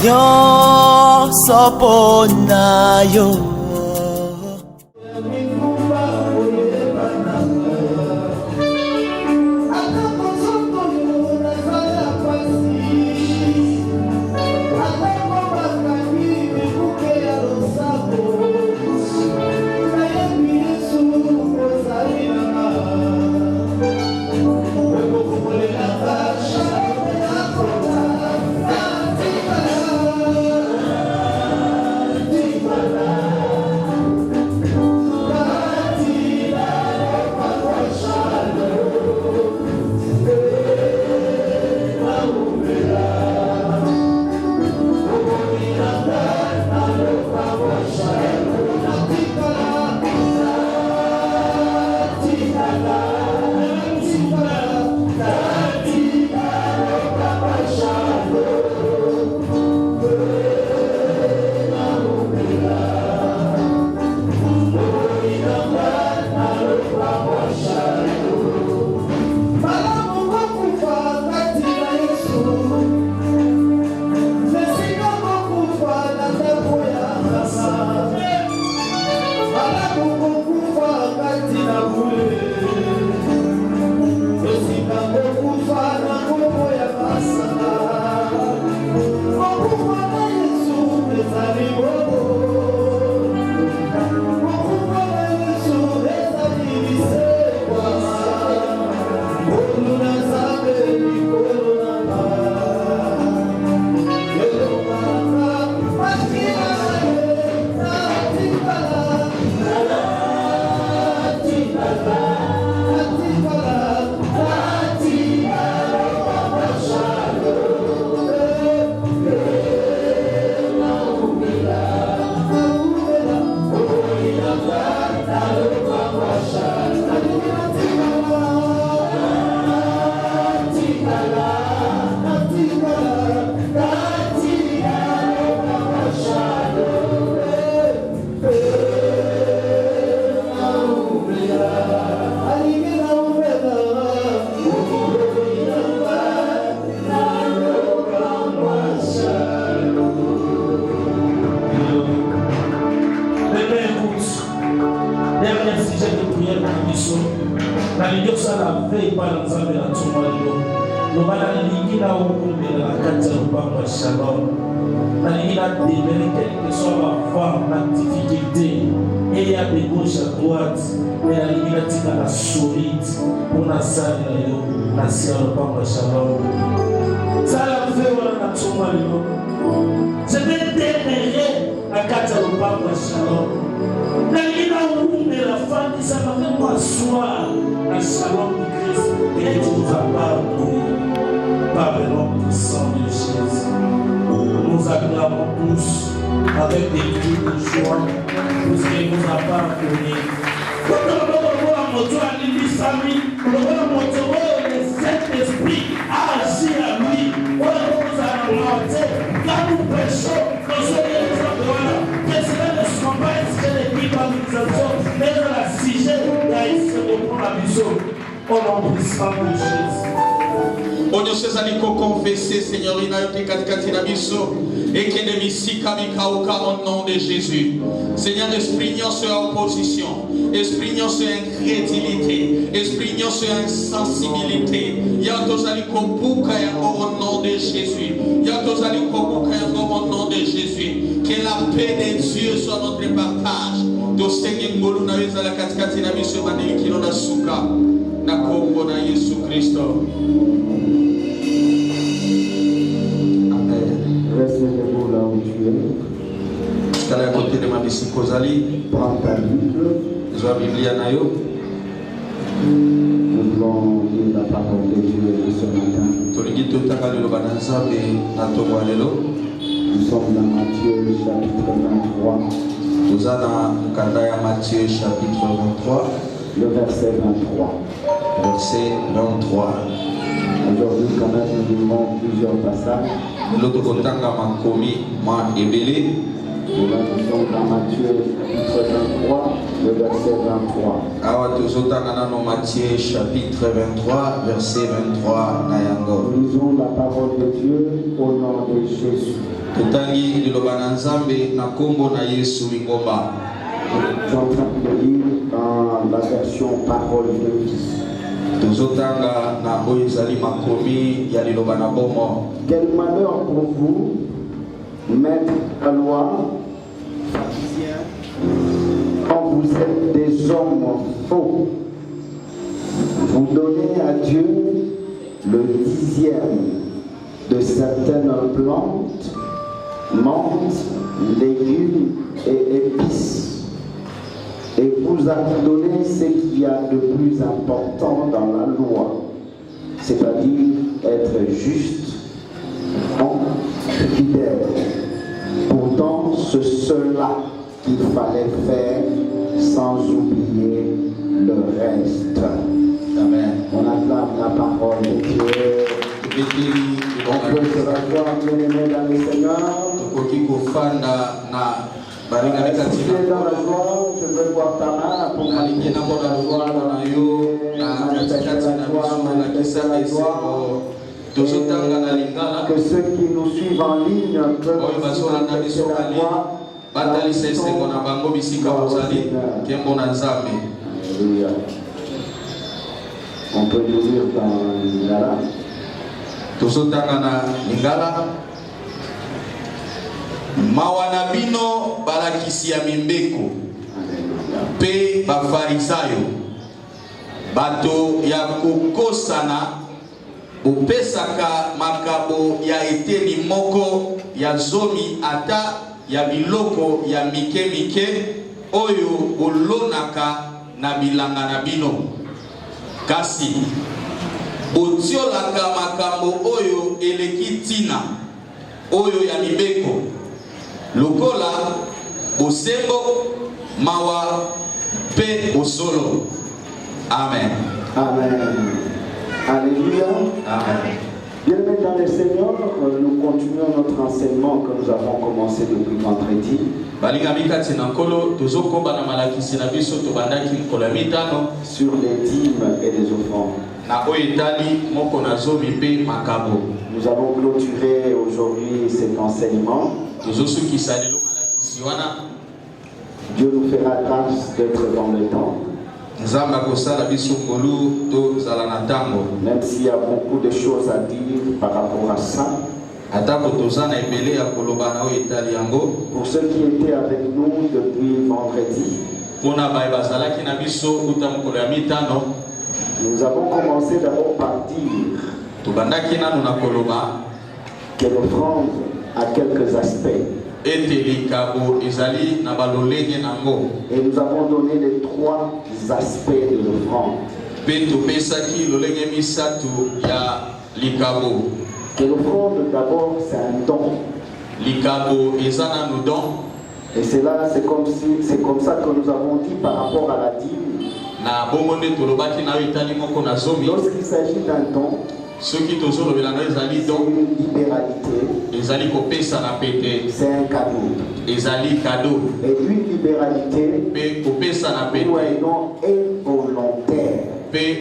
nyonso mpona yo. Confesser, Seigneur, et que ne misika mikauka au nom de Jésus. Seigneur, esprit sur opposition, esprit sur incrédulité, esprit sur insensibilité. Yatozali kobuka au nom de Jésus. Yatozali kobuka au nom de Jésus. Que la paix de Dieu soit notre partage. Dostenge ngolu na weza la katikati na biso bandiki kilo na suka na Kongo na Yesu Kristo. Reste debout là où tu es. À côté de ma Kozali. Prends ta Bible. Nous voulons lire la parole de Dieu ce matin. Nous sommes dans Matthieu chapitre 23. Nous sommes dans Matthieu chapitre 23. Le verset 23. Verset 23. Aujourd'hui, quand même, nous lisons plusieurs passages. L'autre côté, Nous sommes dans Matthieu chapitre 23, le verset 23. Matthieu chapitre 23, verset 23. Nous lisons la parole de Dieu au nom de Jésus. Tutangi liloba na Nzambe na kombo na Yesu Ingomba. Je suis en train de lire dans la version Parole de vie. Tuzotanga na oyo ezali makomi ya liloba na bomo. Quel malheur pour vous, maître la loi, quand vous êtes des hommes faux, vous donnez à Dieu le 10e de certaines plantes, menthes, légumes et épices, et vous abandonnez ce qu'il y a de plus important dans la loi, c'est-à-dire être juste, fidèle. Pourtant, c'est cela qu'il fallait faire sans oublier le reste. Amen. On acclame la parole de Dieu. On peut se rasseoir, bien-aimé dans le Seigneur. Si tu es dans la joie, je veux voir ta main pour manifester la joie, manifester la joie. Que ceux qui nous suivent en ligne peuvent manifester la joie. Alléluia. On peut le lire dans Lingala. Tozotanga Lingala. Mawana bino balakisi ya mimbeko pe bafarisayo bato ya kokosana opesaka makabo ya eteni moko ya zomi ata ya biloko ya mike oyo olonaka na bilanga na bino kasi otiolaka makambo oyo eleki tina oyo ya mibeko lokola bosembo mawa pe osolo. Amen. Amen. Alléluia. Amen. Bien-aimés dans le Seigneur, nous continuons notre enseignement que nous avons commencé depuis vendredi. Sur les dîmes et les offrandes. Nous allons clôturer aujourd'hui cet enseignement. Dieu nous fera grâce d'être dans le temps. Même s'il y a beaucoup de choses à dire par rapport à ça. Pour ceux qui étaient avec nous depuis vendredi, nous avons commencé d'abord par dire que l'offrande a quelques aspects. Et nous avons donné les 3 aspects de l'offrande. Que l'offrande d'abord c'est un don. Et c'est comme ça que nous avons dit par rapport à la dîme. Lorsqu'il s'agit d'un don, c'est une libéralité. C'est un cadeau. Et une libéralité ou un don involontaire. Et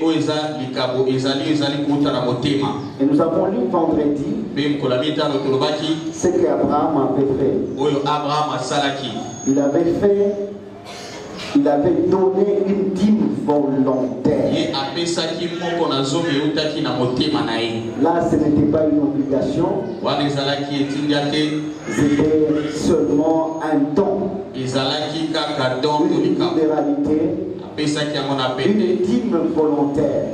nous avons lu vendredi ce qu'Abraham avait fait. Il avait donné une dîme volontaire. Là, ce n'était pas une obligation. C'était seulement un don. Une libéralité. Une dîme volontaire.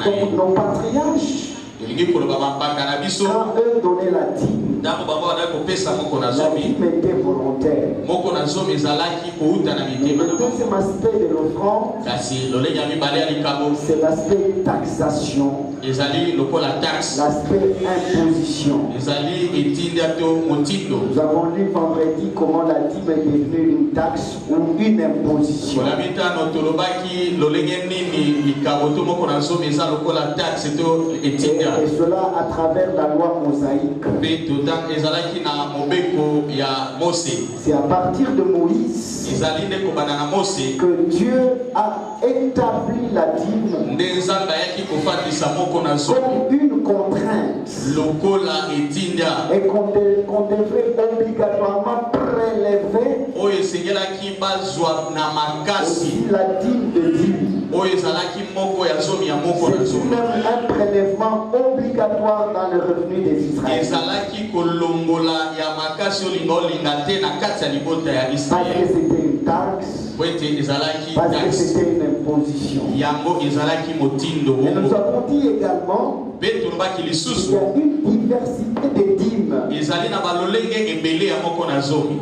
Donc nos patriarches, quand eux donnaient la dîme, la dîme était volontaire. Le deuxième aspect de l'offrande, c'est l'aspect taxation, l'aspect imposition. Nous avons lu vendredi comment la dîme est devenue une taxe ou une imposition. Et cela à travers la loi mosaïque. C'est à partir de Moïse que Dieu a établi la dîme comme une contrainte et qu'on devrait obligatoirement prélever aussi la dîme de dîme. C'est même un prélèvement obligatoire dans le revenu des Israélites. Parce que c'était une taxe, parce que c'était une imposition. Et nous avons dit également qu'il y a une diversité de dîmes.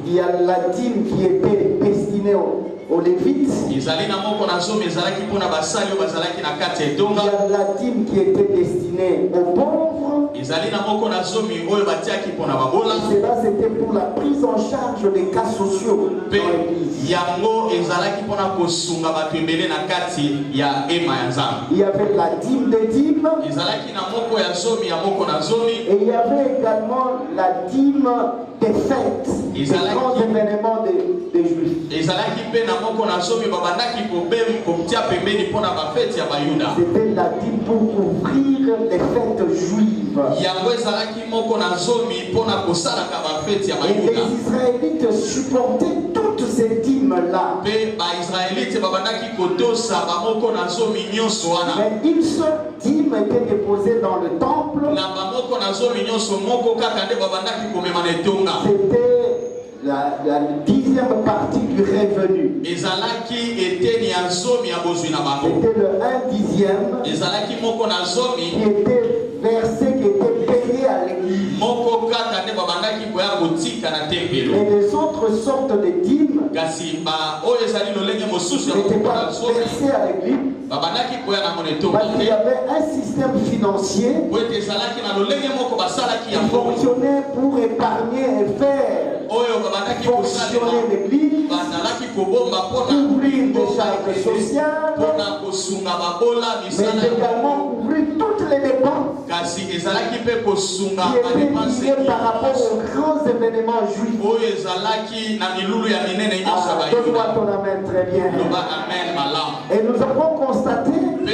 Il y a la dîme qui était destinée aux Lévites. Il y a la dîme qui était destinée aux pauvres. Et cela c'était pour la prise en charge des cas sociaux dans l'église. Il y avait la dîme des dîmes. Et il y avait également la dîme des fêtes, des grands événements des Juifs. C'était la dîme pour couvrir les fêtes juives. Et les Israélites supportaient toutes ces dîmes-là. Mais une seule dîme était déposée dans le temple. C'était la 10e partie du revenu. C'était le 1/10 qui était versé, qui était payé à l'église. Et les autres sortes de dîmes n'étaient pas versées à l'église. Parce qu'il y avait un système financier qui fonctionnait pour épargner et faire fonctionner l'église, couvrir des charges sociales, mais également couvrir toutes les dépenses qui étaient liées par rapport aux grands événements juifs. Donne-moi ton amen très bien. Et nous avons constaté que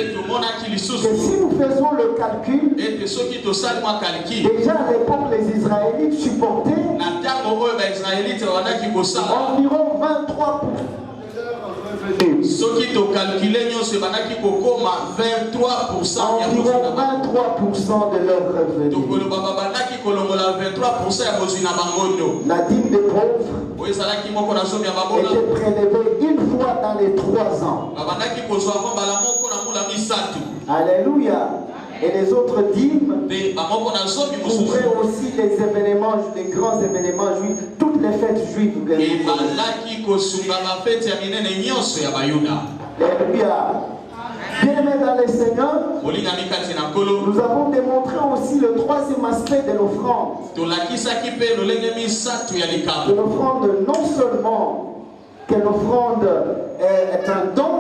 si nous faisons le calcul, déjà à l'époque les Israélites supportaient environ 23%. Ceux qui ont calculé, c'est environ 23% de leur revenu. La dîme des pauvres était prélevée une fois dans les 3 ans. Alléluia. Et les autres dîmes couvraient aussi les événements, les grands événements juifs, toutes les fêtes juives. Alléluia. Bien-aimés dans les Seigneurs, nous avons démontré aussi le 3e aspect de l'offrande. L'offrande, non seulement que l'offrande est un don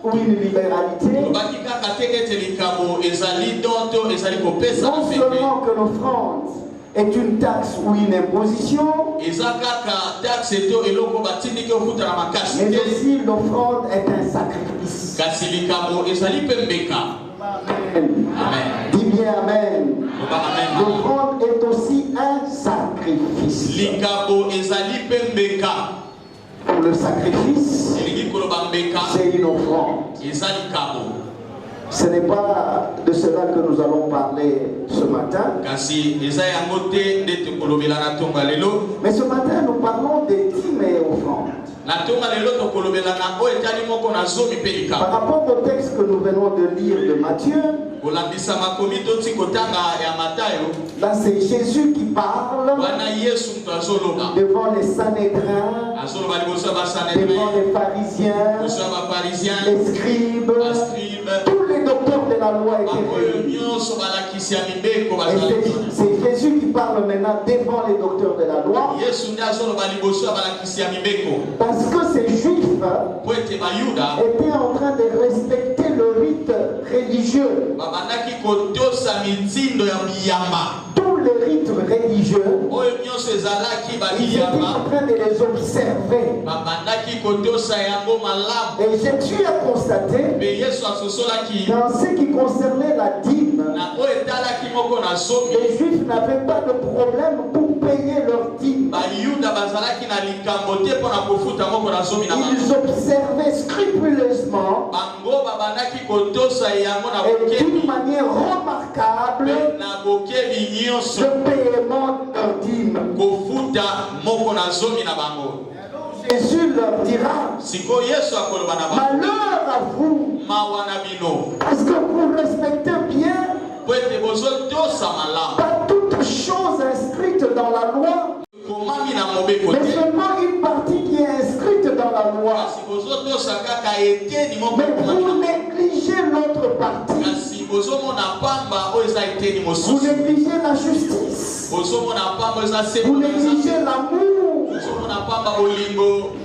ou une libéralité, non seulement que l'offrande est une taxe ou une imposition, mais aussi l'offrande est un sacrifice. Amen. Dis bien amen. L'offrande est aussi un sacrifice. Pour le sacrifice, c'est une offrande. Ce n'est pas de cela que nous allons parler ce matin. Mais ce matin, nous parlons des dîmes et offrandes. Par rapport au texte que nous venons de lire de Matthieu, là c'est Jésus qui parle devant les Sanhédrins, devant les pharisiens, les scribes, tous les docteurs de la loi étaient réunis. Et c'est Jésus qui parle maintenant devant les docteurs de la loi. Parce que ces Juifs étaient en train de respecter le rite religieux. Tout tous les rites religieux, ils étaient en train de les observer. Et Jésus a constaté, dans ce qui concernait la dîme, les Juifs n'avaient pas de problème pour payer leur dîme. Ils observaient scrupuleusement et d'une manière remarquable le paiement de leur dîme. Jésus leur dira, malheur à vous, parce que vous respectez bien pas toutes choses inscrites dans la loi, mais seulement une partie qui est inscrite dans la loi. Mais vous négligez l'autre partie. Vous négligez la justice. Vous négligez l'amour.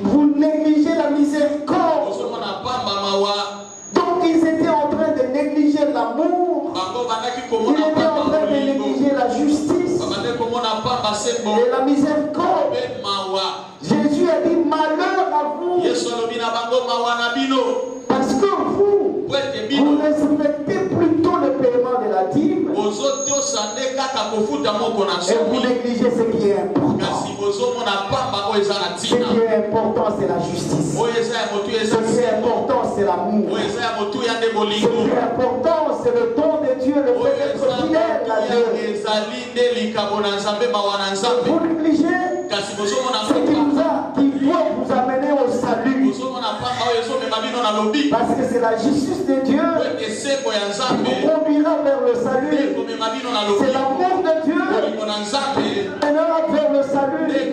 Vous négligez la miséricorde. Donc ils étaient en train de négliger l'amour. Ils étaient en train de négliger la justice et la miséricorde. Jésus a dit malheur à vous, parce que vous respectez plutôt le paiement de la dîme et vous négligez ce qui est important. Ce qui est important, c'est la justice. Ce qui est important, c'est l'amour. Ce qui est important, c'est le don de Dieu, le fait d'être fidèle à Dieu. Vous négligez ce qui doit vous amener au salut. Parce que c'est la justice de Dieu qui vous conduira vers le salut. C'est l'amour de Dieu qui vous mènera vers le salut. Et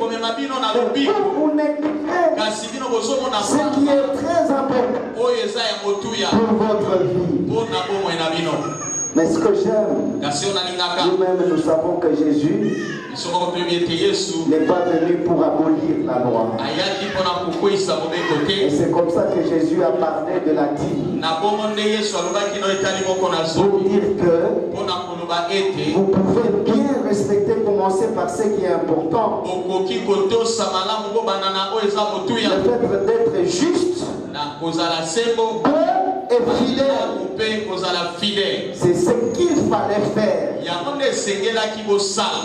vous négligez ce qui est très important pour votre vie. Mais ce que j'aime, nous-mêmes nous savons que Jésus n'est pas venu pour abolir la loi. Et c'est comme ça que Jésus a parlé de la dîme. Pour dire que vous pouvez bien respecter, commencer par ce qui est important. Le fait d'être juste, et fidèle, c'est ce qu'il fallait faire.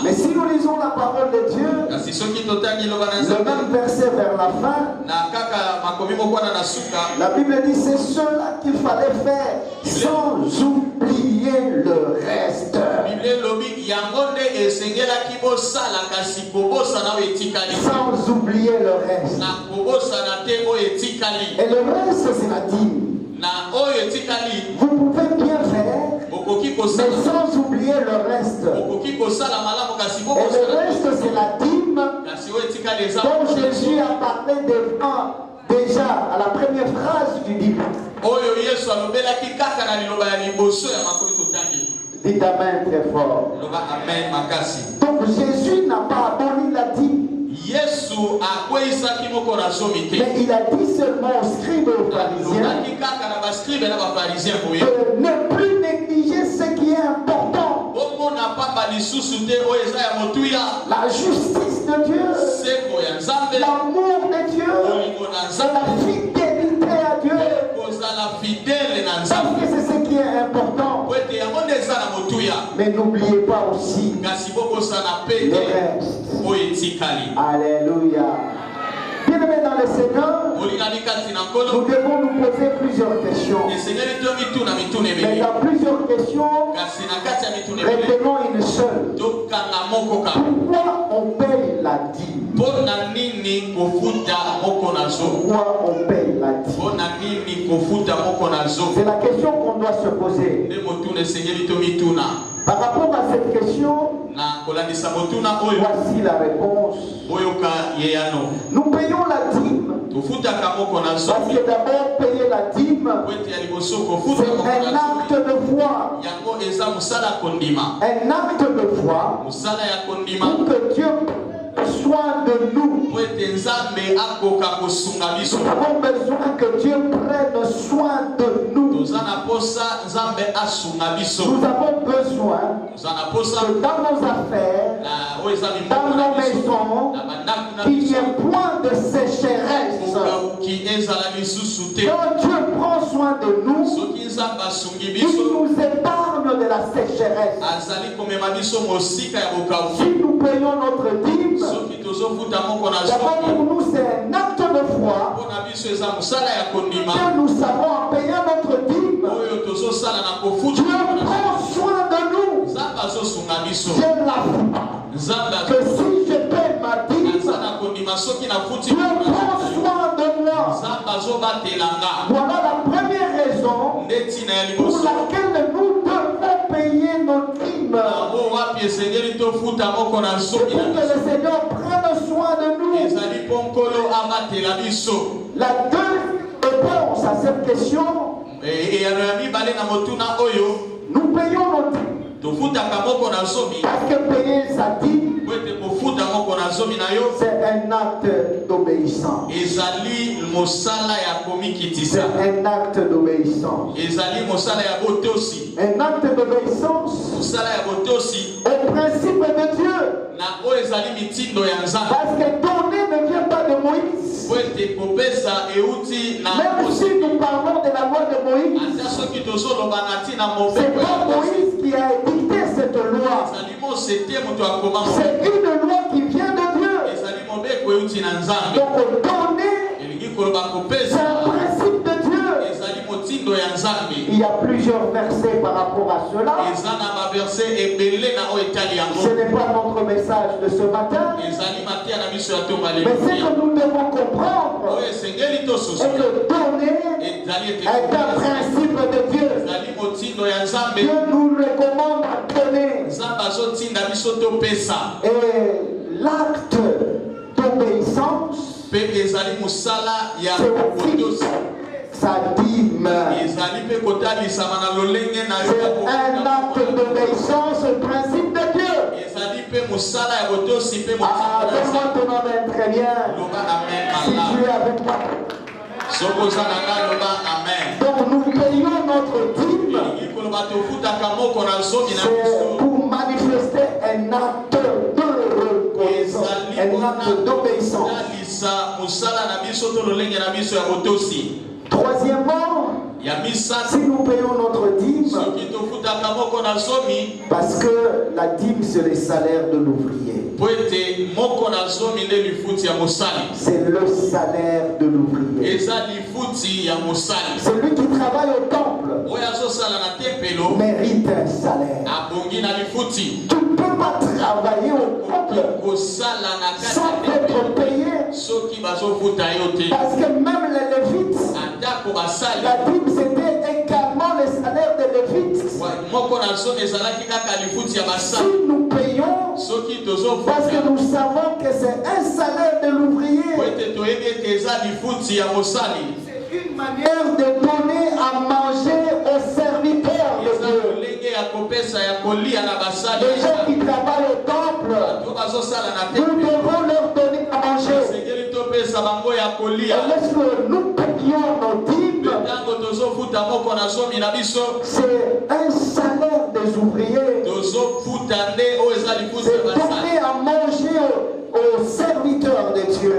Mais si nous lisons la parole de Dieu, le même verset vers la fin, la Bible dit c'est cela qu'il fallait faire sans oublier le reste. Sans oublier le reste. Et le reste, c'est la dîme. Vous pouvez bien faire, mais sans oublier le reste. Et le reste, c'est la dîme dont Jésus a parlé déjà à la première phrase du dîme. Dites Amen très fort. Donc Jésus n'a pas aboli la dîme. Mais il a dit seulement aux scribes et aux pharisiens de ne plus négliger ce qui est important. La justice de Dieu, l'amour de Dieu, la fidélité à Dieu. Parce que c'est ce qui est important. Mais n'oubliez pas aussi le reste. Alléluia. Bien-aimés dans le Seigneur, nous devons nous poser plusieurs questions. Mais dans plusieurs questions, retenons une seule. Pourquoi on paye la dîme? Pourquoi on paye la dîme? C'est la question qu'on doit se poser. Par rapport à cette question, voici la réponse. Nous payons la dîme parce que d'abord payer la dîme, c'est un acte de foi. Un acte de foi pour que Dieu soin de nous. Nous avons besoin que Dieu prenne soin de nous. Nous avons besoin que dans nos affaires, dans nos maisons, qu'il n'y ait point de sécheresse. Quand Dieu prend soin de nous, il nous épargne de la sécheresse. Si nous payons notre dîme, d'abord pour nous c'est un acte de foi que nous savons en payant notre dîme. Dieu prend soin de nous. J'ai la foi que si je paie ma dîme, Dieu prend soin de moi. Voilà la première raison pour laquelle nous devons payer nos dîmes. C'est pour que le Seigneur prenne soin de nous. La deuxième réponse à cette question, nous payons nos dîmes. Parce que payer sa dîme, c'est un acte d'obéissance. C'est un acte d'obéissance. Un acte d'obéissance au principe de Dieu. Parce que donner ne vient pas de Moïse. Même si nous parlons de la loi de Moïse, c'est pas Moïse qui a édicté cette loi. C'est une loi qui vient de Dieu. Donc donner, c'est un principe de Dieu. Il y a plusieurs versets par rapport à cela. Ce n'est pas notre message de ce matin. Mais ce que nous devons comprendre est que donner est un principe de Dieu. Dieu nous recommande à donner. Et l'acte d'obéissance, c'est sa dîme. C'est un acte d'obéissance au principe de Dieu. Donne-moi ton amen très bien. Si tu es avec moi. Donc nous payons notre dîme. C'est pour manifester un acte de reconnaissance, un acte d'obéissance. Troisièmement, si nous payons notre dîme, parce que la dîme c'est le salaire de l'ouvrier. C'est le salaire de l'ouvrier. Celui qui travaille au temple mérite un salaire. Tu ne peux pas travailler au temple sans être payé. Parce que même les Lévites, la dîme c'était également le salaire des Lévites. Si nous payons, parce que nous savons que c'est un salaire de l'ouvrier, c'est une manière de donner à manger aux serviteurs de Dieu. Les gens qui travaillent au temple, nous devons leur donner à manger. Et lorsque nous payons nos dîmes, c'est un salaire des ouvriers. C'est donner à manger aux serviteurs de Dieu.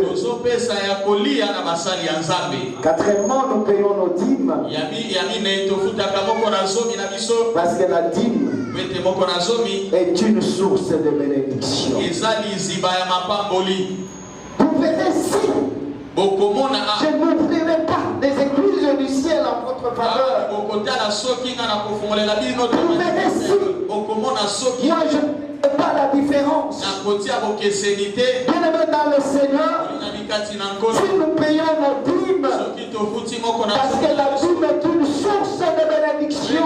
Quatrièmement, nous payons nos dîmes. Parce que la dîme est une source de bénédiction. Vous verrez si je n'ouvrirai pas les écluses du ciel en votre faveur. Vous verrez si moi je ne fais pas la différence. Bien-aimés dans le Seigneur, si nous payons nos dîmes, parce que la dîme est une source de bénédiction.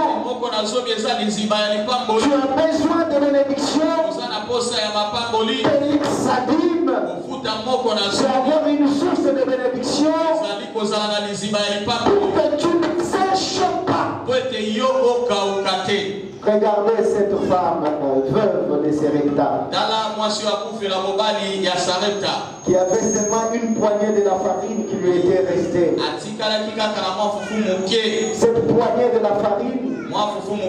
Tu as besoin de bénédiction. Paye sa dîme. C'est avoir une source de bénédiction pour que tu ne sèches pas. Regardez cette femme veuve de Sarepta. qui avait seulement une poignée de la farine qui lui était restée. Cette poignée de la farine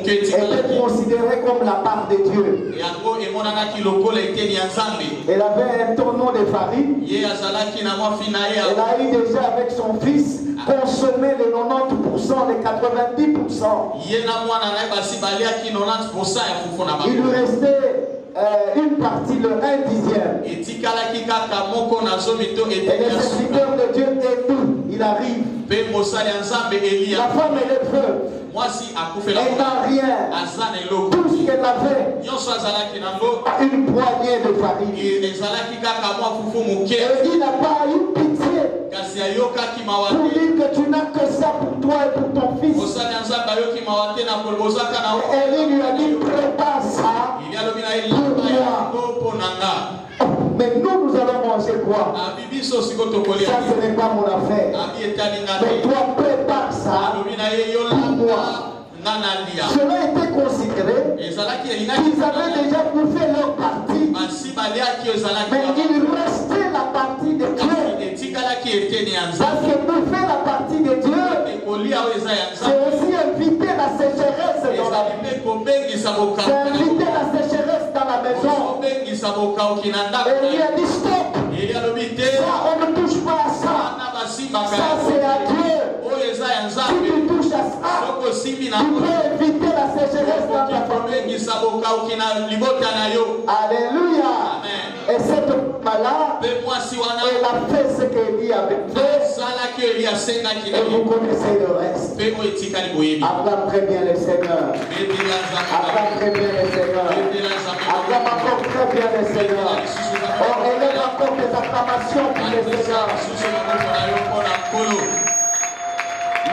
était considérée comme la part de Dieu. Elle avait un tonneau de farine. Elle a eu déjà avec son fils consommé les 90%, les 90%. Il lui restait une partie, le 1/10. Et le serviteur de Dieu est où? Il arrive. La femme, elle est veuve. Elle n'a rien. Tout ce qu'elle avait, une poignée de farine. Et il n'a pas eu pitié pour dire que tu n'as que ça pour toi et pour ton fils. Et il lui a dit, prépare ça pour moi. Mais nous allons manger quoi? Ça, ce n'est pas mon affaire. Mais toi, prépare ça pour moi. Cela était considéré. Ils avaient déjà bouffé leur partie. Mais il restait la partie de Dieu. Parce que bouffer la partie de Dieu, c'est aussi inviter la sécheresse dans la vie. C'est inviter la sécheresse dans la maison. Et il a dit stop. Ça, on ne touche pas à ça. Ça, c'est à Dieu. Si tu touches à ça, tu peux éviter la sécheresse dans ta famille. Alléluia. Et cette femme-là, elle a fait ce qu'Élie avait fait. Et vous connaissez le reste. Acclame très bien le Seigneur. Acclame très bien le Seigneur. Acclame encore très bien le Seigneur. On élève encore des acclamations pour le Seigneur.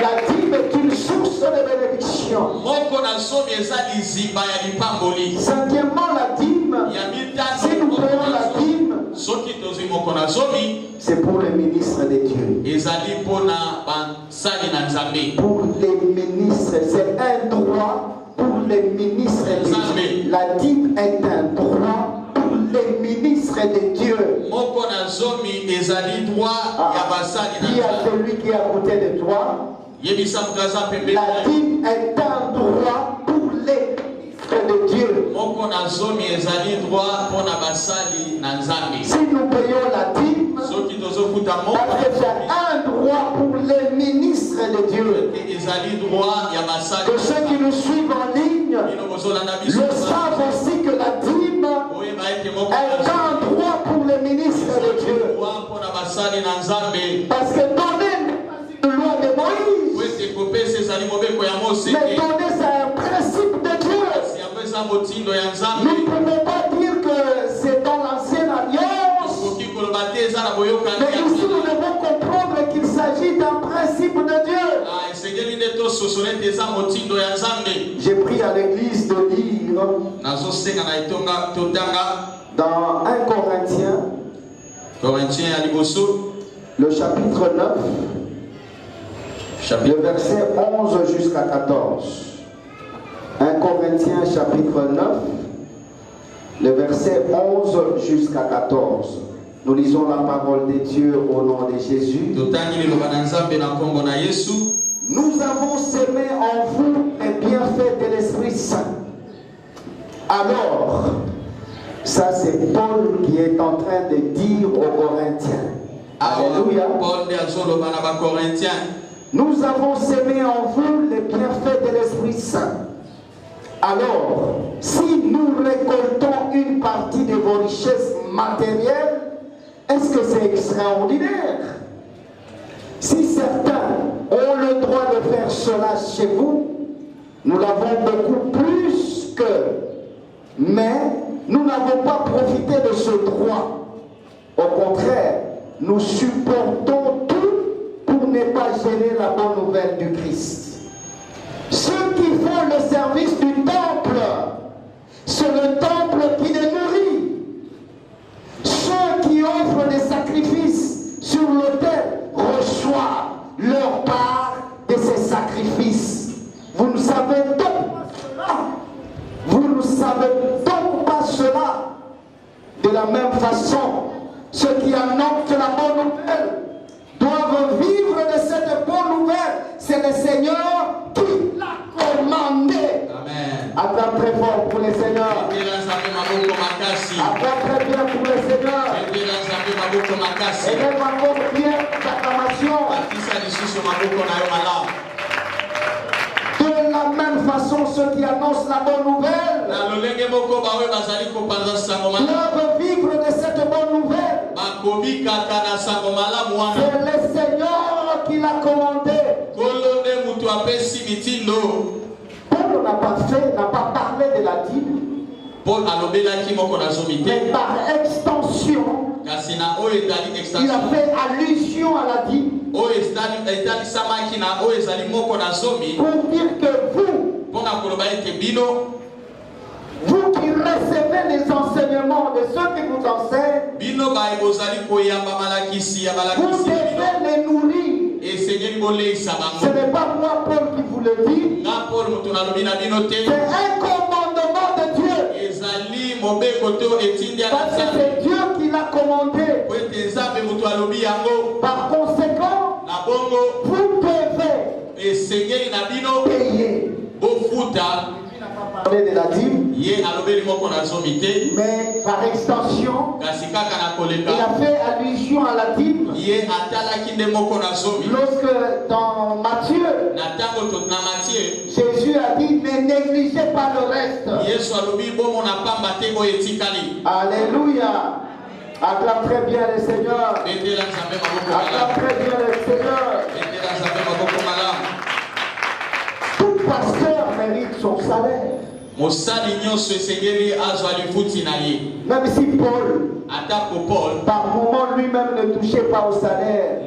La dîme est une source de bénédiction. Cinquièmement, la dîme, si nous prenons la dîme, c'est pour les ministres de Dieu. Pour les ministres, c'est un droit pour les ministres de Dieu. La dîme est un droit pour les ministres de Dieu. Qui a celui qui est à côté de toi? La dîme est un droit pour les ministres de Dieu. Si nous payons la dîme, parce que c'est un droit pour les ministres de Dieu. Que ceux qui nous suivent en ligne le savent aussi que la dîme est un droit pour les ministres de Dieu. Parce que donner la loi de Moïse, mais donner c'est un principe de Dieu. Nous ne pouvons pas dire que c'est dans l'ancienne alliance. Mais ici nous devons comprendre qu'il s'agit d'un principe de Dieu. J'ai pris à l'église de lire dans 1 Corinthiens, le chapitre 9, le verset 11 jusqu'à 14. 1 Corinthiens chapitre 9, le verset 11 jusqu'à 14. Nous lisons la parole de Dieu au nom de Jésus. Nous avons semé en vous les bienfaits de l'Esprit Saint. Alors, ça c'est Paul qui est en train de dire aux Corinthiens. Alléluia. Nous avons semé en vous les bienfaits de l'Esprit Saint. Alors, si nous récoltons une partie de vos richesses matérielles, est-ce que c'est extraordinaire? Si certains ont le droit de faire cela chez vous, nous l'avons beaucoup plus qu'eux. Mais nous n'avons pas profité de ce droit. Au contraire, nous supportons tout pour ne pas gêner la bonne nouvelle du Christ. Ceux qui font le service du temple, c'est le temple qui les nourrit. Ceux qui offrent des sacrifices sur l'autel reçoivent leur part de ces sacrifices. Vous ne savez donc pas cela. Vous ne savez donc pas cela. De la même façon, ceux qui annoncent la bonne nouvelle doivent vivre de cette bonne nouvelle. C'est le Seigneur qui l'a commandé. Amen. Acclame très fort pour le Seigneur. Acclame très bien pour le Seigneur. Et même encore bien d'acclamation. De la même façon, ceux qui annoncent la bonne nouvelle doivent vivre de cette bonne nouvelle. C'est le Seigneur qui l'a commandé. Paul n'a pas parlé de la dîme, mais par extension, il a fait allusion à la dîme pour dire que vous qui recevez les enseignements de ceux qui vous enseignent, vous devez les nourrir. Ce n'est pas moi, Paul, qui vous le dit. C'est un commandement de Dieu. Parce que c'est Dieu qui l'a commandé. Par conséquent, vous devez payer. De la dîme, mais par extension, il a fait allusion à la dîme. Lorsque dans Matthieu, Jésus a dit ne négligez pas le reste. Alléluia. Acclame très bien le Seigneur. Acclame très bien le Seigneur. Tout pasteur mérite son salaire. Même si Paul, par moment lui-même ne touchait pas au salaire.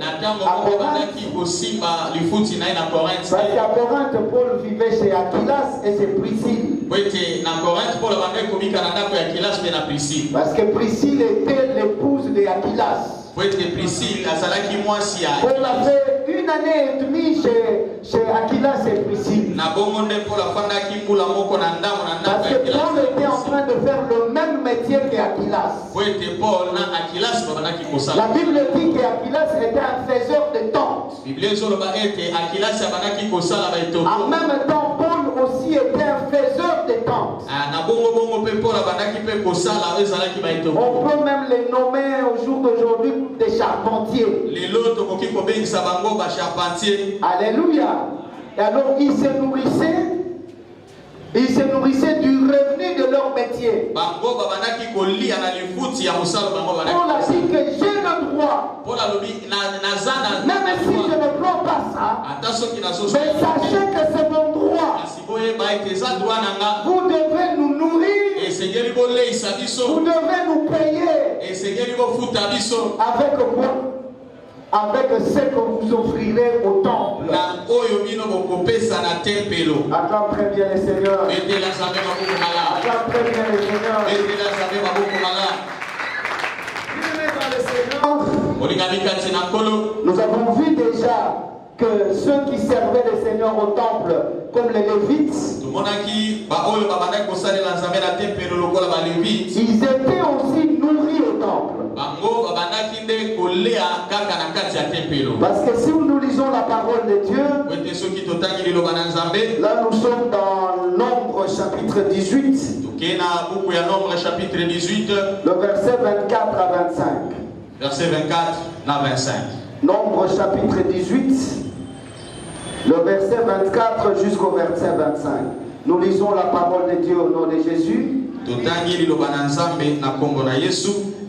Parce qu'à Corinthe, Paul vivait chez Aquilas et c'est Priscille. Parce que Priscille était l'épouse d'Aquilas. Paul a fait une année et demie chez Aquilas et Priscille. Parce que Paul était en train de faire le même métier qu'Aquilas. La Bible dit qu'Aquilas était un faiseur de tentes. En même temps, Paul aussi était un faiseur de tentes. On peut même les nommer au jour d'aujourd'hui des charpentiers. Alléluia. Et alors ils se nourrissaient du revenu de leur métier. On a dit que j'ai le droit, même si je ne prends pas ça, mais sachez que c'est mon droit. Vous devez nous nourrir. Vous devez nous payer. Avec quoi? Avec ce que vous offrirez au temple. Acclame très bien le Seigneur. Acclame très bien le Seigneur. Nous avons vu déjà que ceux qui servaient le Seigneur au temple, comme les Lévites, ils étaient aussi nourris au temple. Parce que si nous lisons la parole de Dieu, là nous sommes dans Nombre chapitre 18, le verset 24 à 25. Verset 24 à 25. Nombre chapitre 18, le verset 24 jusqu'au verset 25. Nous lisons la parole de Dieu au nom de Jésus.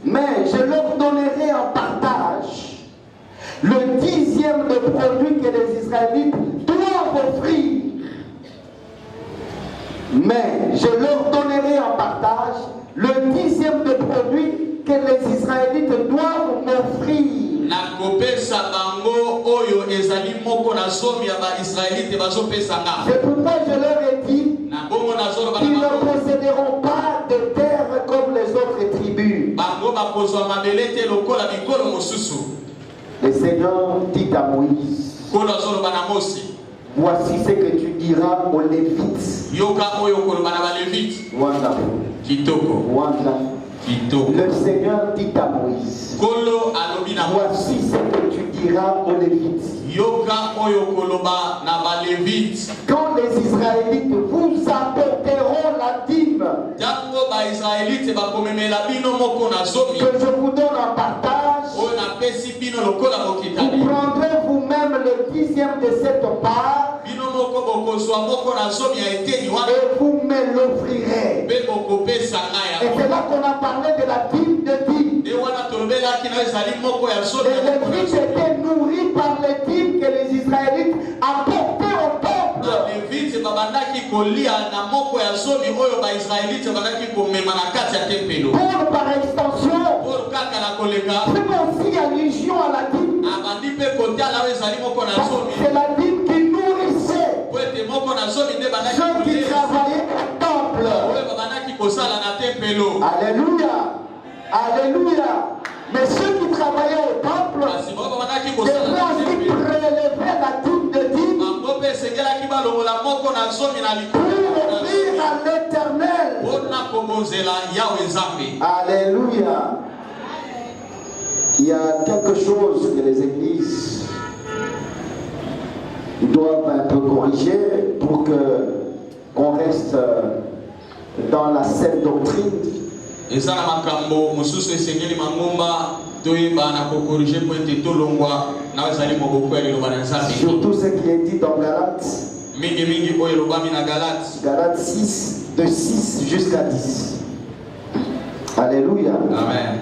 Mais je leur donnerai en partage le 10e de produit que les Israélites doivent offrir. Mais je leur donnerai en partage le 10e de produit que les Israélites doivent m'offrir. C'est pourquoi je leur ai dit qu'ils ne posséderont pas de terre comme les autres tribus. Le Seigneur dit à Moïse, voici ce que tu diras aux Lévites. Wonderful. Le Seigneur dit à Moïse, voici ce que tu diras aux Lévites. Quand les Israélites vous apporteront la dîme que je vous donne en partage, vous prendrez vous-même le 10e de cette part et vous me l'offrirez. Et c'est là qu'on a parlé de la dîme de dîme. Les Lévites étaient nourris par les dîmes que les Israélites apportaient au peuple. Paul, par extension, fait aussi allusion à la dîme. C'est la dîme qui nourrissait ceux qui travaillaient au temple. Alléluia. Alléluia. Mais ceux qui travaillaient au temple devaient aussi prélever la dîme de dîme pour offrir à l'Éternel. Alléluia. Il y a quelque chose que les églises doivent un peu corriger pour qu'on reste dans la saine doctrine. Surtout ce qui est dit dans Galates. Galates 6, de 6 jusqu'à 10. Alléluia. Amen.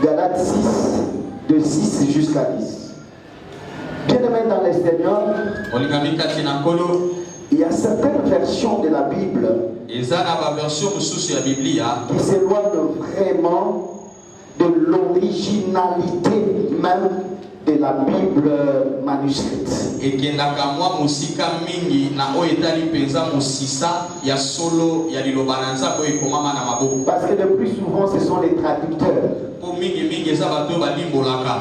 Galates 6, de 6 jusqu'à 10. Bien-aimés dans les Seigneurs, il y a certaines versions de la Bible qui s'éloignent vraiment de l'originalité même de la Bible manuscrite. Parce que le plus souvent ce sont les traducteurs.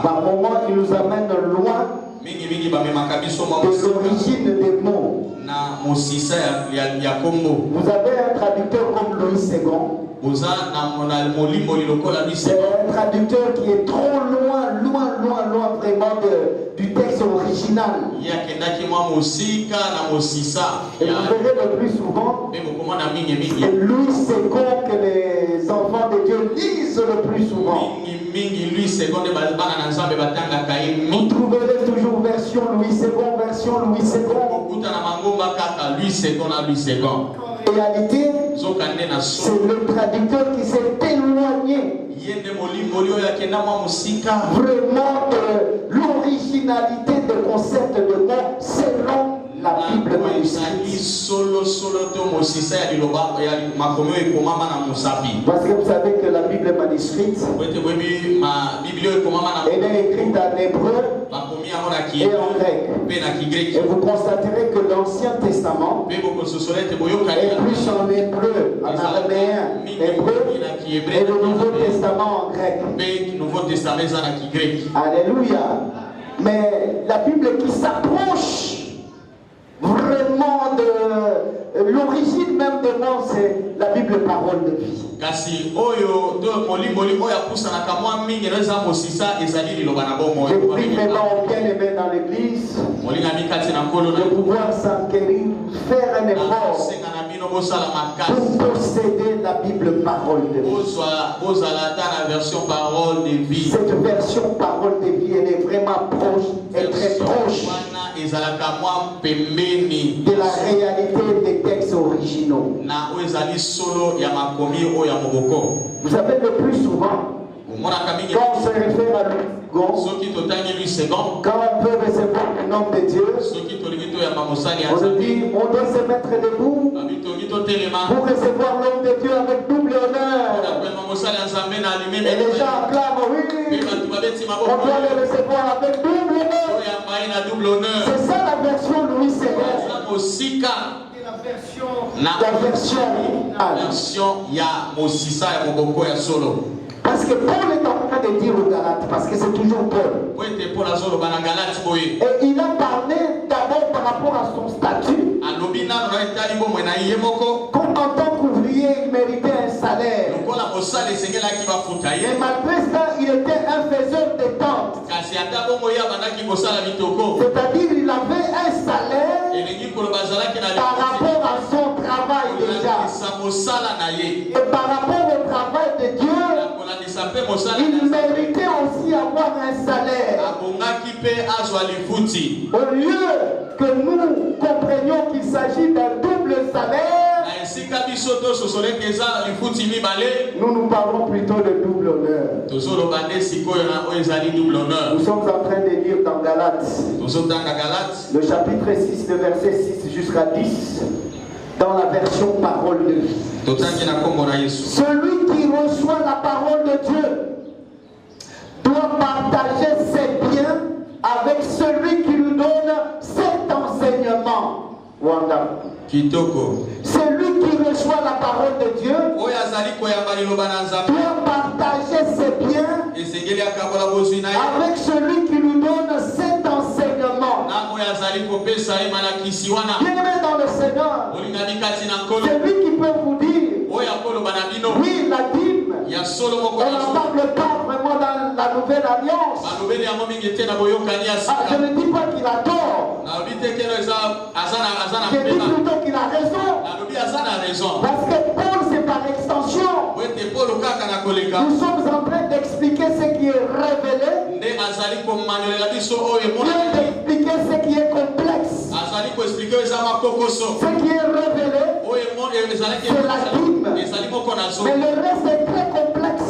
Par moments ils nous amènent loin de l'origine des mots. Vous avez un traducteur comme Louis II. C'est un traducteur qui est trop loin vraiment du texte original. Et vous verrez le plus souvent, c'est Louis II que les enfants de Dieu lisent le plus souvent. Vous trouverez toujours version Louis II. En réalité, c'est le traducteur qui s'est éloigné vraiment de l'originalité des concepts de mots selon la Bible manuscrite. Parce que vous savez que la Bible manuscrite, elle est écrite en hébreu et en grec. Et vous constaterez que l'Ancien Testament est plus en hébreu, en araméen, hébreu, et le Nouveau Testament en grec. Alléluia. Mais la Bible qui s'approche vraiment de l'origine même des mots, c'est la Bible parole de vie. Je prie maintenant bien aimé dans l'église de pouvoir s'enquérir, faire un effort pour posséder la Bible parole de vie. Cette version parole de vie, elle est vraiment proche, elle est très proche de la réalité des textes originaux. Vous savez, le plus souvent, quand on se réfère à Louis II, quand on veut recevoir le nom de Dieu, on dit on doit se mettre debout pour recevoir l'homme de Dieu avec double honneur. Et les gens acclament, oui, on doit le recevoir avec double honneur. C'est ça la version Louis II. La version parce que Paul est en train de dire aux Galates, parce que c'est toujours Paul. Et il a parlé d'abord par rapport à son statut. Comme en tant qu'ouvrier, il méritait un salaire salaire. Et malgré ça, il était un faiseur de tentes. C'est-à-dire qu'il avait un salaire par rapport à son travail déjà. Et par rapport au travail de Dieu, il méritait aussi avoir un salaire. Au lieu que nous comprenions qu'il s'agit d'un double salaire, nous parlons plutôt de double honneur. Nous sommes en train de lire dans Galates, le chapitre 6, le verset 6 jusqu'à 10, dans la version parole de vie. Celui qui reçoit la parole de Dieu doit partager ses biens avec celui qui lui donne cet enseignement. Wanda. Celui qui reçoit la parole de Dieu doit partager ses biens avec celui qui lui donne cet enseignement. Bien-aimé dans le Seigneur, celui qui peut vous dire, oui, la dîme, on n'en parle pas vraiment dans la nouvelle alliance. Je ne dis pas qu'il a tort. Je dis plutôt qu'il a raison. Parce que Paul, c'est par extension. Nous sommes en train d'expliquer ce qui est révélé. Bien d'expliquer ce qui est complexe. Ce qui est révélé, c'est la dîme. Mais le reste est très complexe.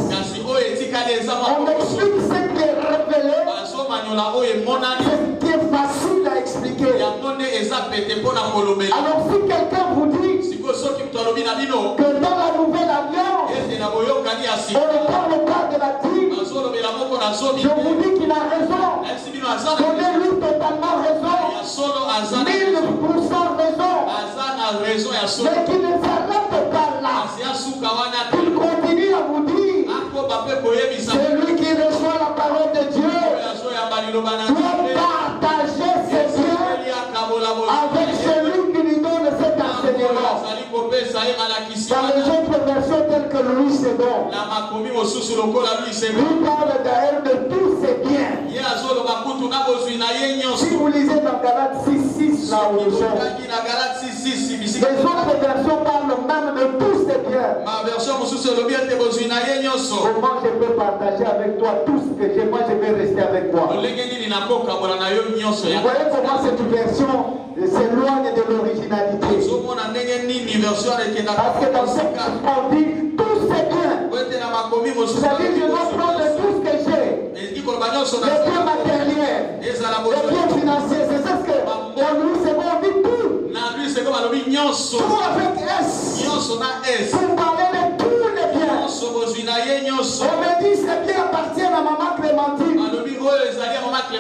On explique ce qui est révélé, ce qui est facile à expliquer. Alors si quelqu'un vous dit que dans la nouvelle alliance, on ne parle pas de la dîme, je vous dis qu'il a raison. Donnez-lui totalement raison. 1000% raison. Mais qu'il ne s'arrête pas là. Il continue à vous dire, celui qui reçoit la parole de Dieu doit partager ses biens avec celui qui lui donne cet enseignement. Dans les autres versions telles que Louis II, lui parle d'ailleurs de tous ses biens. Si vous lisez dans Galates 6, là où nous sommes, les autres versions parlent même de tous ses biens. Comment je peux partager avec toi tout ce que j'ai? Moi, je vais rester avec toi. Vous voyez comment cette version s'éloigne de l'originalité. Parce que dans cette version, on dit tous ces biens. C'est-à-dire que je dois prendre tout ce que j'ai. Les biens matériels, les biens financiers. C'est ça ce que pour nous, c'est bon, on dit tout. Tout avec S. Pour parler de tous les biens. On me dit ces biens appartiennent à maman Clémentine.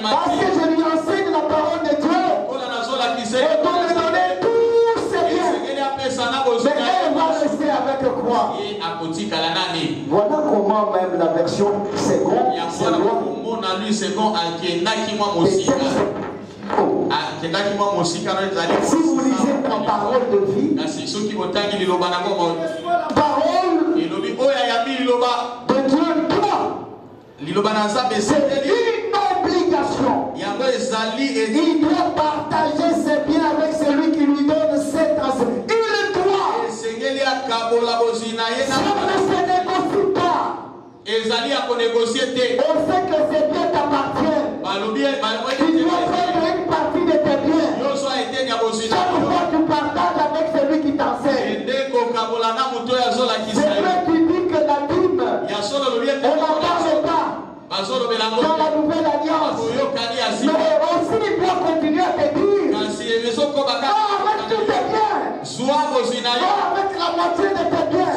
Parce que je lui enseigne la parole de Dieu. Et pour me donner tous ces biens. Mais elle va rester avec quoi? Voilà comment même la version seconde. Si vous lisez en parole de vie, parole de Dieu, c'est une obligation. Il doit partager ses biens avec celui qui lui donne cet enseignement. Il doit. Ça ne se négocie pas. On sait que ces biens t'appartiennent. Tu dois prendre une partie de tes biens. Chaque fois tu partages avec celui qui t'enseigne. C'est vrai, tu dis que la dîme, on n'en parle pas dans la nouvelle alliance. Mais aussi il doit continuer à te dire, avec tous tes biens, avec la moitié de tes biens,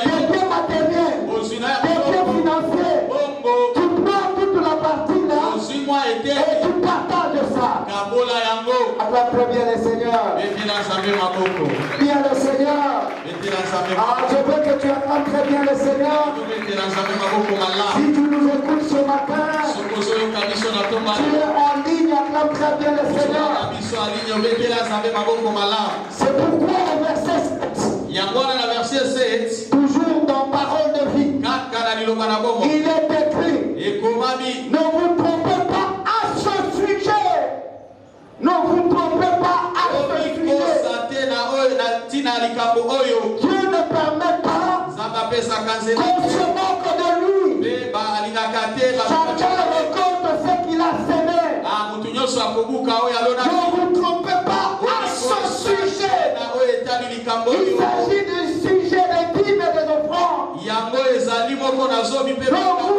tes biens matériels, tes biens financiers, tu prends toute la partie là et tu partages ça. Acclame très bien le Seigneur. Bien le Seigneur. Je veux que tu acclames très bien le Seigneur. Si tu nous écoutes ce matin, tu es en ligne, acclame très bien le Seigneur. C'est pourquoi le verset 7, toujours Il est écrit. Ne vous trompez pas à ce sujet. Ne vous trompez pas à ce sujet. Dieu ne permet pas qu'on se moque de lui. Chacun récolte ce qu'il a semé. Ne vous trompez pas à ce sujet. Il s'agit du sujet des dîmes et des offrandes. Ne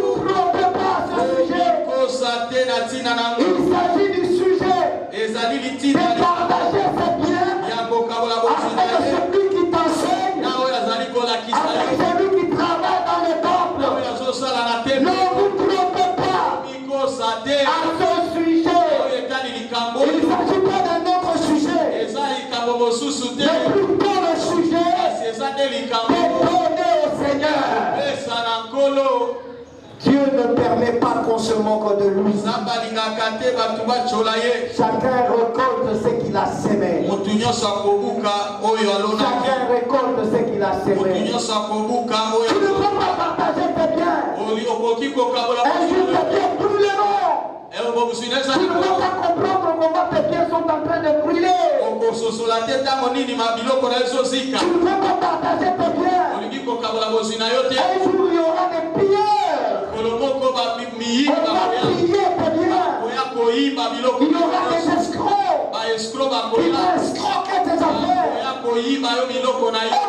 vous trompez pas à ce sujet. Il s'agit du sujet de partager ses biens avec celui qui t'enseigne, avec celui qui travaille dans le temple. Ne vous trompez pas à ce sujet. Il ne s'agit pas d'un autre sujet, mais plutôt le sujet de donner au Seigneur. Dieu ne permet pas qu'on se moque de lui. Chacun récolte ce qu'il a semé. Chacun récolte ce qu'il a semé. Tu ne peux pas partager tes biens. Un jour tes biens brûleront. Tu ne peux pas comprendre comment tes biens sont en train de brûler. Tu ne peux pas partager tes biens. Un jour il y aura des pilleurs. On va piller tes biens. Il y aura des escrocs qui vont escroquer tes affaires. On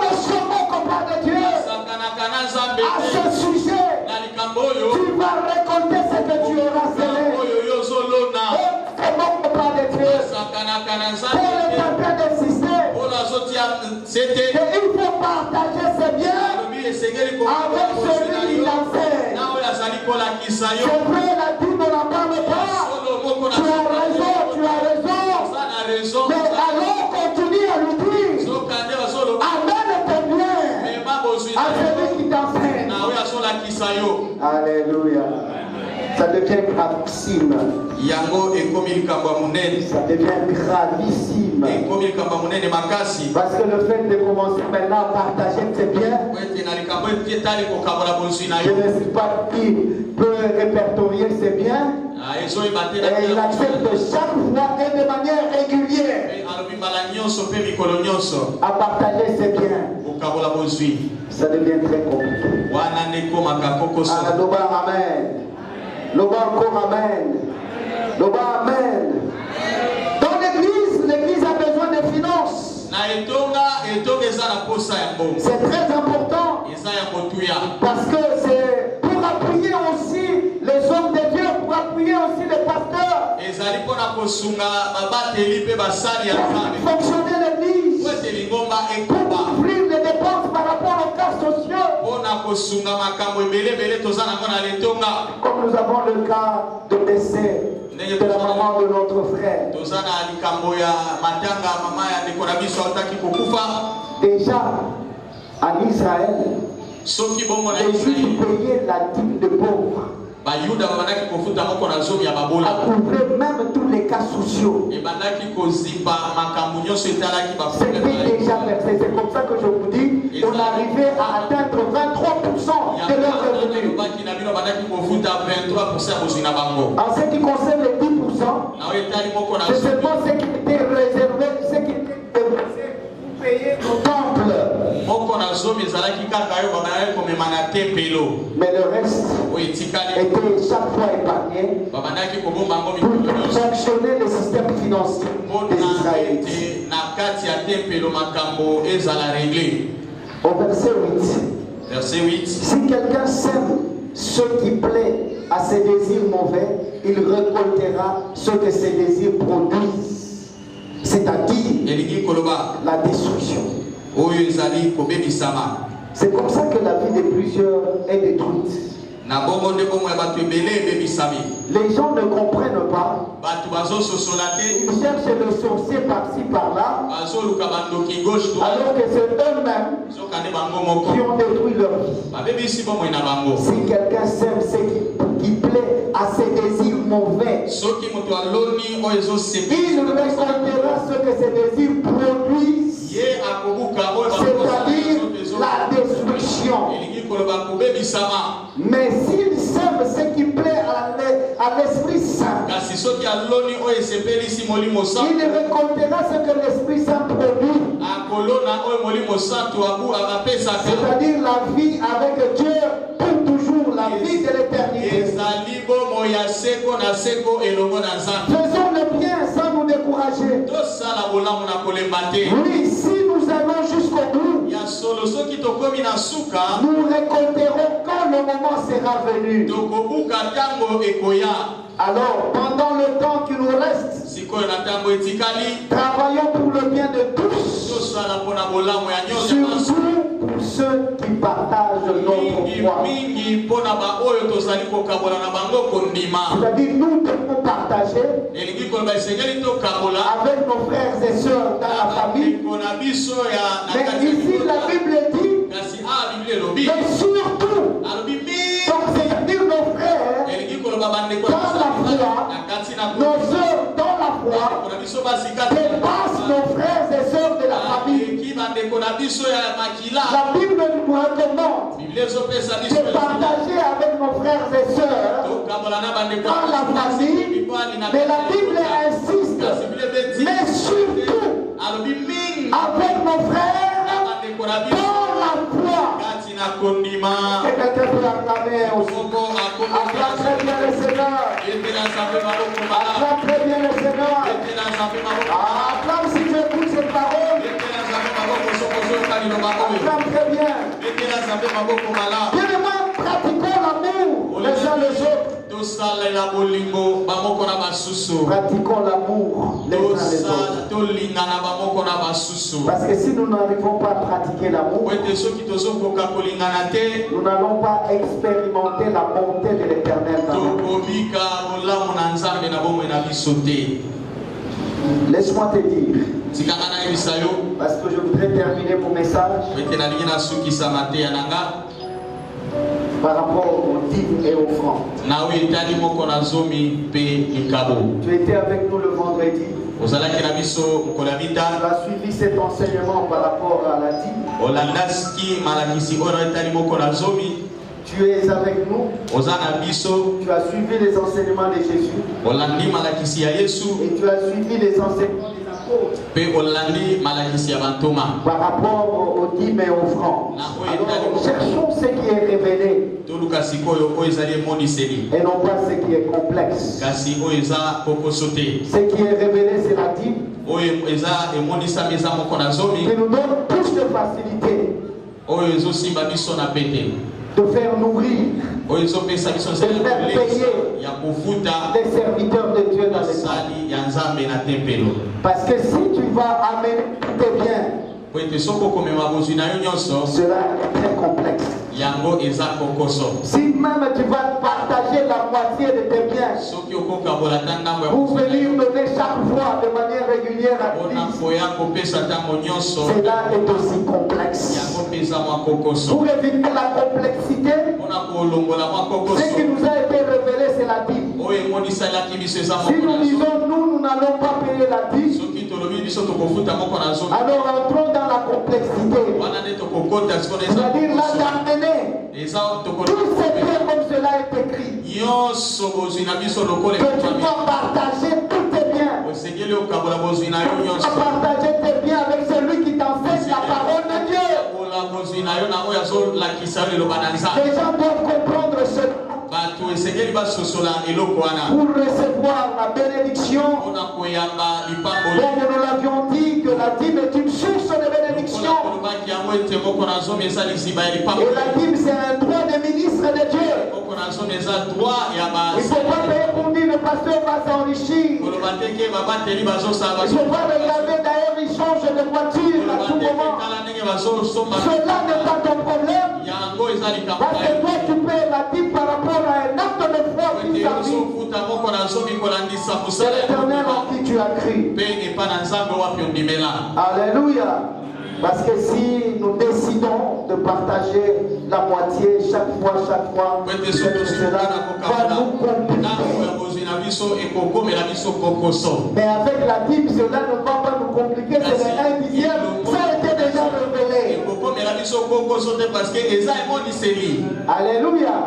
ne se moque pas de Dieu. À ce sujet, tu vas récolter ce que tu auras semé. On ne se moque pas de Dieu. Paul est en train d'insister qu'il faut partager ses biens avec celui qui l'enseigne. C'est vrai, la Bible n'en parle pas. Tu as raison. Mais alors continue à lui dire. Amène tes biens à celui qui t'enseigne. Alléluia. Ça devient gravissime. Ça devient gravissime. Parce que le fait de commencer maintenant à partager ses biens, je ne sais pas qui peut répertorier ses biens. Et il accepte chaque fois et de manière régulière à partager ses biens. Ça devient très compliqué. Amen. Loba encore amen. Loba amen. Dans l'église a besoin de finances. C'est très important. Parce que c'est pour appuyer aussi les hommes de Dieu, pour appuyer aussi les pasteurs. Pour fonctionner l'église. Pour couvrir les dépenses par rapport aux cas sociaux. Comme nous avons le cas de décès de la maman de notre frère. Déjà, en Israël, les Juifs payaient la dîme de pauvres. À couvrir même tous les cas sociaux. C'était déjà versé. C'est comme ça que je vous dis, on arrivait à atteindre 23% de leurs revenus. En ce qui concerne les 10%, c'est seulement ce qui était réservé, ce qui était déversé pour payer au temple. Mais le reste était chaque fois épargné pour fonctionner le système financier des Israélites. Au verset 8, si quelqu'un sème ce qui plaît à ses désirs mauvais, il récoltera ce que ses désirs produisent, c'est-à-dire la destruction. C'est comme ça que la vie de plusieurs est détruite. Les gens ne comprennent pas. Ils cherchent le sorcier par-ci par-là, alors que c'est eux-mêmes qui ont détruit leur vie. Si quelqu'un sème ce qui plaît à ses désirs mauvais, il récoltera ce que ses désirs produisent, c'est-à-dire la destruction. Mais s'il sème ce qui plaît à l'Esprit Saint, il récoltera ce que l'Esprit Saint produit. C'est-à-dire la vie avec Dieu pour toujours, la vie de l'éternité. Faisons le bien sans nous décourager. Oui, si nous allons jusqu'au bout, nous récolterons quand le moment sera venu. Alors, pendant le temps qui nous reste, travaillons pour le bien de tous, surtout pour ceux qui partagent notre foi. C'est-à-dire, nous devons partager avec nos frères et sœurs dans la famille. Mais ici, la Bible dit, mais surtout, donc c'est-à-dire nos frères dans la foi, nos sœurs dans la foi, dépassent nos frères et sœurs de la famille. La Bible nous recommande de partager avec nos frères et sœurs dans la famille, mais la Bible insiste, mais surtout avec nos frères dans la foi. Et quelqu'un peut acclamer aussi. Acclame très bien le Seigneur. Acclame très bien le Seigneur. Acclame si tu écoutes cette parole. Acclame très bien. Bien-aimés, pratiquons l'amour les uns les autres. Pratiquons l'amour les uns les autres. Parce que si nous n'arrivons pas à pratiquer l'amour, nous n'allons pas expérimenter la bonté de l'Éternel dans notre vie. Laisse-moi te dire, parce que je voudrais terminer mon message par rapport aux dîmes et aux offrandes. Tu étais avec nous le vendredi. Tu as suivi cet enseignement par rapport à la dîme. Tu es avec nous. Tu as suivi les enseignements de Jésus. Et tu as suivi les enseignements des apôtres par rapport aux dîmes et aux offrandes. Alors, cherchons ce qui est révélé et non pas ce qui est complexe. Ce qui est révélé, c'est la dîme qui nous donne plus de facilité de faire nourrir, de faire payer les serviteurs de Dieu dans les temps. Parce que si tu vas amener tes biens, cela est très complexe. Si même tu vas partager la moitié de tes biens pour venir donner chaque fois de manière régulière à l'église, cela est aussi complexe. Pour éviter la complexité, ce qui nous a été révélé, c'est la dîme. Si nous disons nous n'allons pas payer la dîme, alors entrons dans la complexité. C'est-à-dire là d'amener tous ces biens comme cela est écrit. Que tu dois partager tous tes biens. Tu dois partager tes biens avec celui qui t'enseigne la parole de Dieu. Les gens doivent comprendre cela. Pour recevoir la bénédiction, comme nous l'avions dit, que la dîme est une source de bénédiction. Et la dîme, c'est un droit de ministre de Dieu. Il ne faut pas payer pour dire le pasteur va s'enrichir. Il ne faut pas regarder d'ailleurs, il change de voiture à tout moment. Cela n'est pas ton problème. Parce que toi, tu payes la dîme par rapport à un acte de foi qui s'applique. C'est l'Éternel en qui tu as cru. Alléluia. Parce que si nous décidons de partager la moitié chaque fois, cela va nous compliquer. Mais avec la dîme, cela ne va pas nous compliquer. C'est le 1/10. Ça a été déjà révélé. Alléluia.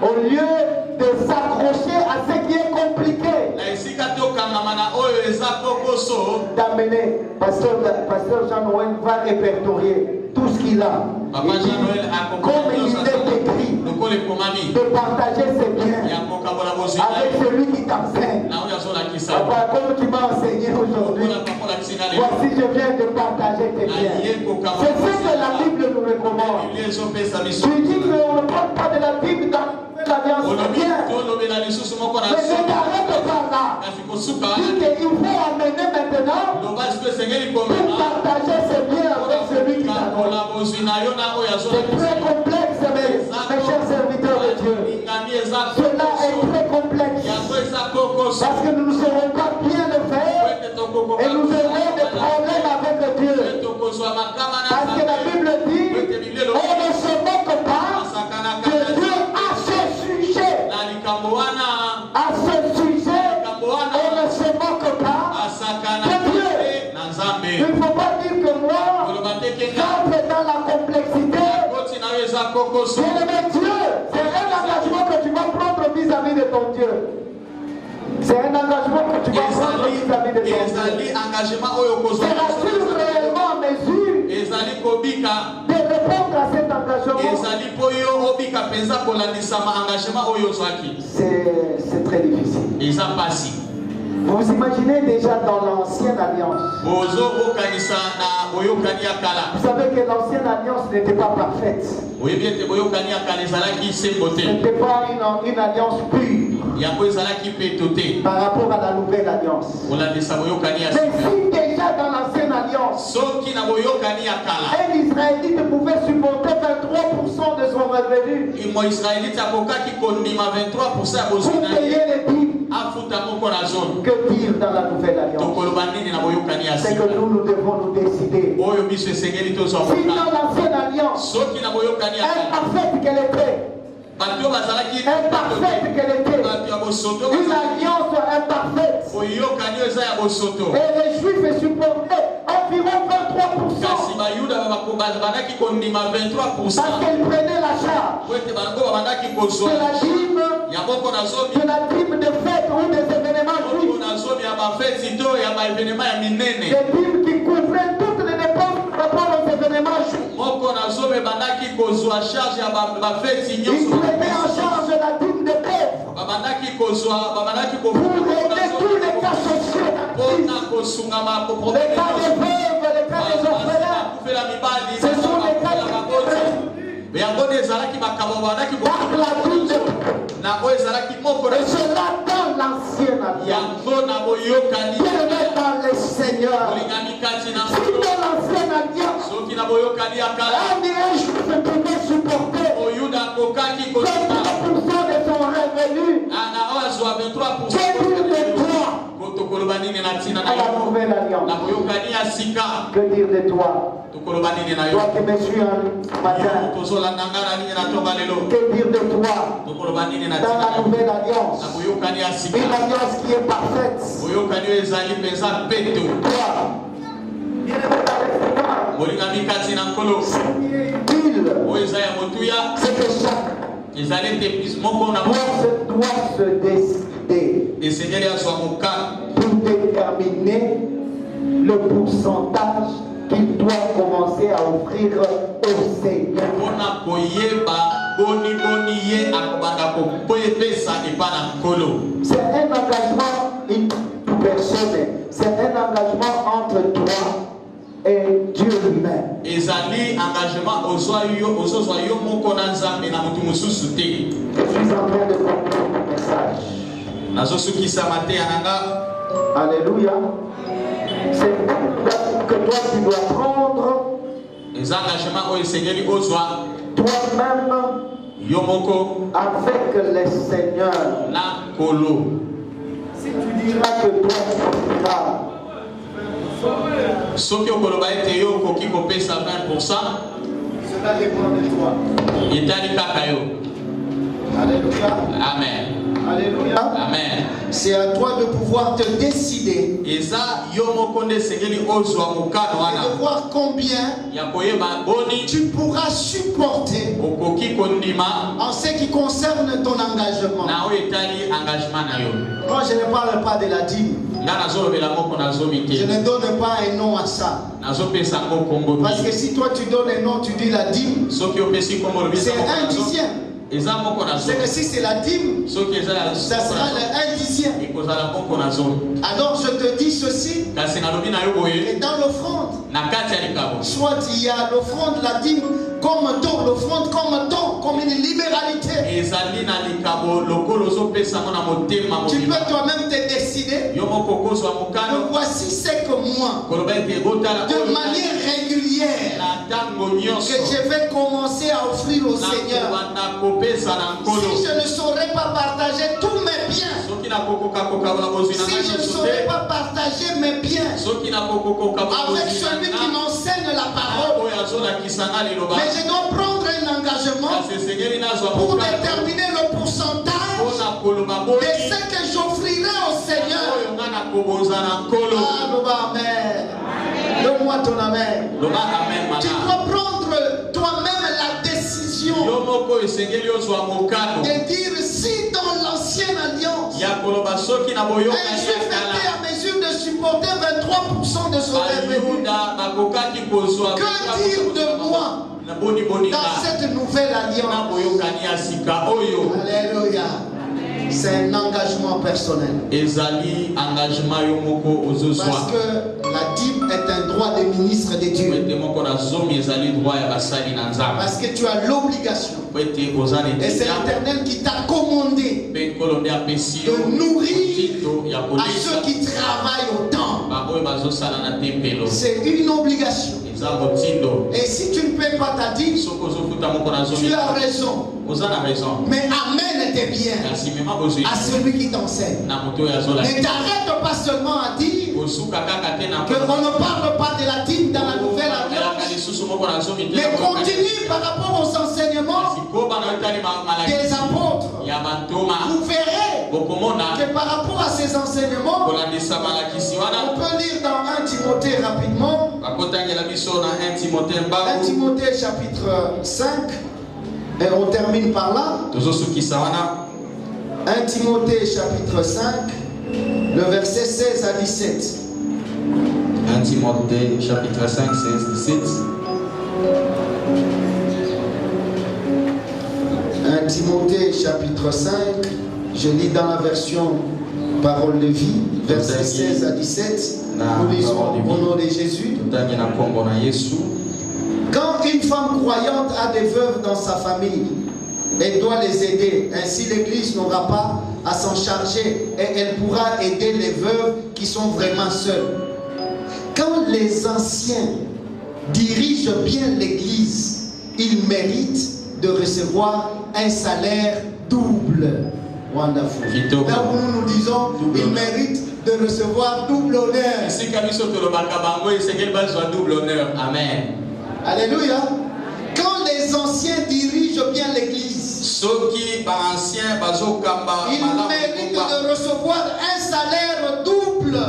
Au lieu de s'accrocher à ce qui est compliqué, d'amener, Pasteur Jean-Noël va répertorier tout ce qu'il a. Comme il est écrit, de partager ses biens avec celui qui t'enseigne. Comme tu m'as enseigné aujourd'hui, voici je viens de partager tes biens. C'est ce que la Bible nous recommande. Tu dis qu'on ne parle pas de la Bible dans l'alliance de bien. Mais ne t'arrête pas là. Dis qu'il faut amener maintenant pour partager ses biens avec celui qui t'a donné. C'est très complexe, mes chers serviteurs de Dieu. Cela est très complexe. Parce que nous ne saurons pas bien le faire. Et nous aurons des problèmes avec Dieu. Parce que la Bible dit, on ne se moque pas que Dieu a ce sujet. À ce sujet, on ne se moque pas de Dieu. Il ne faut pas dire que moi, j'entre dans la complexité. Bien-aimé Dieu, c'est un engagement que tu vas prendre vis-à-vis de ton Dieu. C'est un engagement que tu vas prendre vis-à-vis de ton Dieu. Seras-tu réellement en mesure de répondre à cet engagement? C'est très difficile. Vous vous imaginez déjà dans l'ancienne alliance. Vous savez que l'ancienne alliance n'était pas parfaite. Ce n'était pas une alliance pure par rapport à la nouvelle alliance. Mais si déjà dans l'ancienne alliance, un Israélite pouvait supporter 23% de son revenu pour payer les dîmes. Que dire dans la nouvelle alliance? C'est que nous devons nous décider. Si dans l'ancienne alliance, imparfaite qu'elle était, une alliance imparfaite, et les Juifs supportaient environ 23%. Parce qu'ils prenaient la charge de la dîme de fête ou des événements juifs. Des dîmes qui couvraient toutes les dépenses par rapport aux événements juifs. Ils prenaient en charge la dîme de pauvres pour régler tous les cas sociaux, les cas des veuves, les cas des orphelins. Ce sont les cas qui par la dîme de pauvres. Et cela dans l'ancienne alliance. Bien dans le Seigneur. Si dans l'ancienne alliance, un juif pouvait supporter 23% de son revenu, que dire de toi à la nouvelle alliance? Que dire de toi? Toi qui me suis un matin, que dire de toi dans la nouvelle alliance? Une alliance qui est parfaite. Toi, c'est que chaque doit se décider pour déterminer le pourcentage qu'il doit commencer à offrir au Seigneur. C'est un engagement personnel. C'est un engagement entre toi et Dieu lui-même. Je suis en train de comprendre le message. Alléluia. C'est que toi tu dois prendre toi-même avec le Seigneur. Si tu diras que toi tu diras cela dépend de toi. Alléluia. Amen. Alléluia. Amen. C'est à toi de pouvoir te décider Et ça, de voir combien tu pourras supporter en ce qui concerne ton engagement. Moi, je ne parle pas de la dîme. Je ne donne pas un nom à ça. Parce que si toi tu donnes un nom, tu dis la dîme, c'est un dixième. C'est que si c'est la dîme, ça sera le 1 dixième. Alors je te dis ceci, et dans l'offrande, soit il y a l'offrande, la dîme comme don, l'offrande comme une libéralité. Tu peux toi-même te décider, voici ce que moi, de manière régulière, que je vais commencer à offrir au Seigneur. Si je ne saurais pas partager tous mes biens, si je ne saurais pas partager mes biens avec celui qui m'enseigne la parole, mais je dois prendre un engagement pour déterminer le pourcentage de ce que j'offrirai au Seigneur. Amen. Donne-moi ton amen. Tu dois prendre toi-même la décision de dire si dans l'ancienne alliance un juif était à mesure de supporter 23% de son revenu, que dire de moi dans cette nouvelle alliance? Alléluia. C'est un engagement personnel. Parce que la dîme est un droit de ministre de Dieu. Parce que tu as l'obligation. Et c'est l'Éternel qui t'a commandé de nourrir à ceux qui travaillent au temple. C'est une obligation. Et si tu ne paies pas ta dîme, tu as raison. Mais amène tes biens à celui qui t'enseigne. Ne t'arrête pas seulement à dire qu'on ne parle pas de la dîme dans la nouvelle alliance, mais continue par rapport aux enseignements des apôtres. Vous verrez que par rapport à ces enseignements, on peut lire dans 1 Timothée rapidement. 1 Timothée chapitre 5. Et on termine par là. 1 Timothée chapitre 5, le verset 16 à 17. 1 Timothée chapitre 5, 16, 17. 1 Timothée chapitre 5, je lis dans la version Parole de vie, verset 16 à 17. Nous lisons au nom de Jésus. Quand une femme croyante a des veuves dans sa famille, elle doit les aider. Ainsi, l'Église n'aura pas à s'en charger et elle pourra aider les veuves qui sont vraiment seules. Quand les anciens dirigent bien l'Église, ils méritent de recevoir un salaire double. Wonderful. Là où nous disons, ils méritent de recevoir double honneur. Amen. Alléluia. Quand les anciens dirigent bien l'Église, ils méritent de recevoir un salaire double.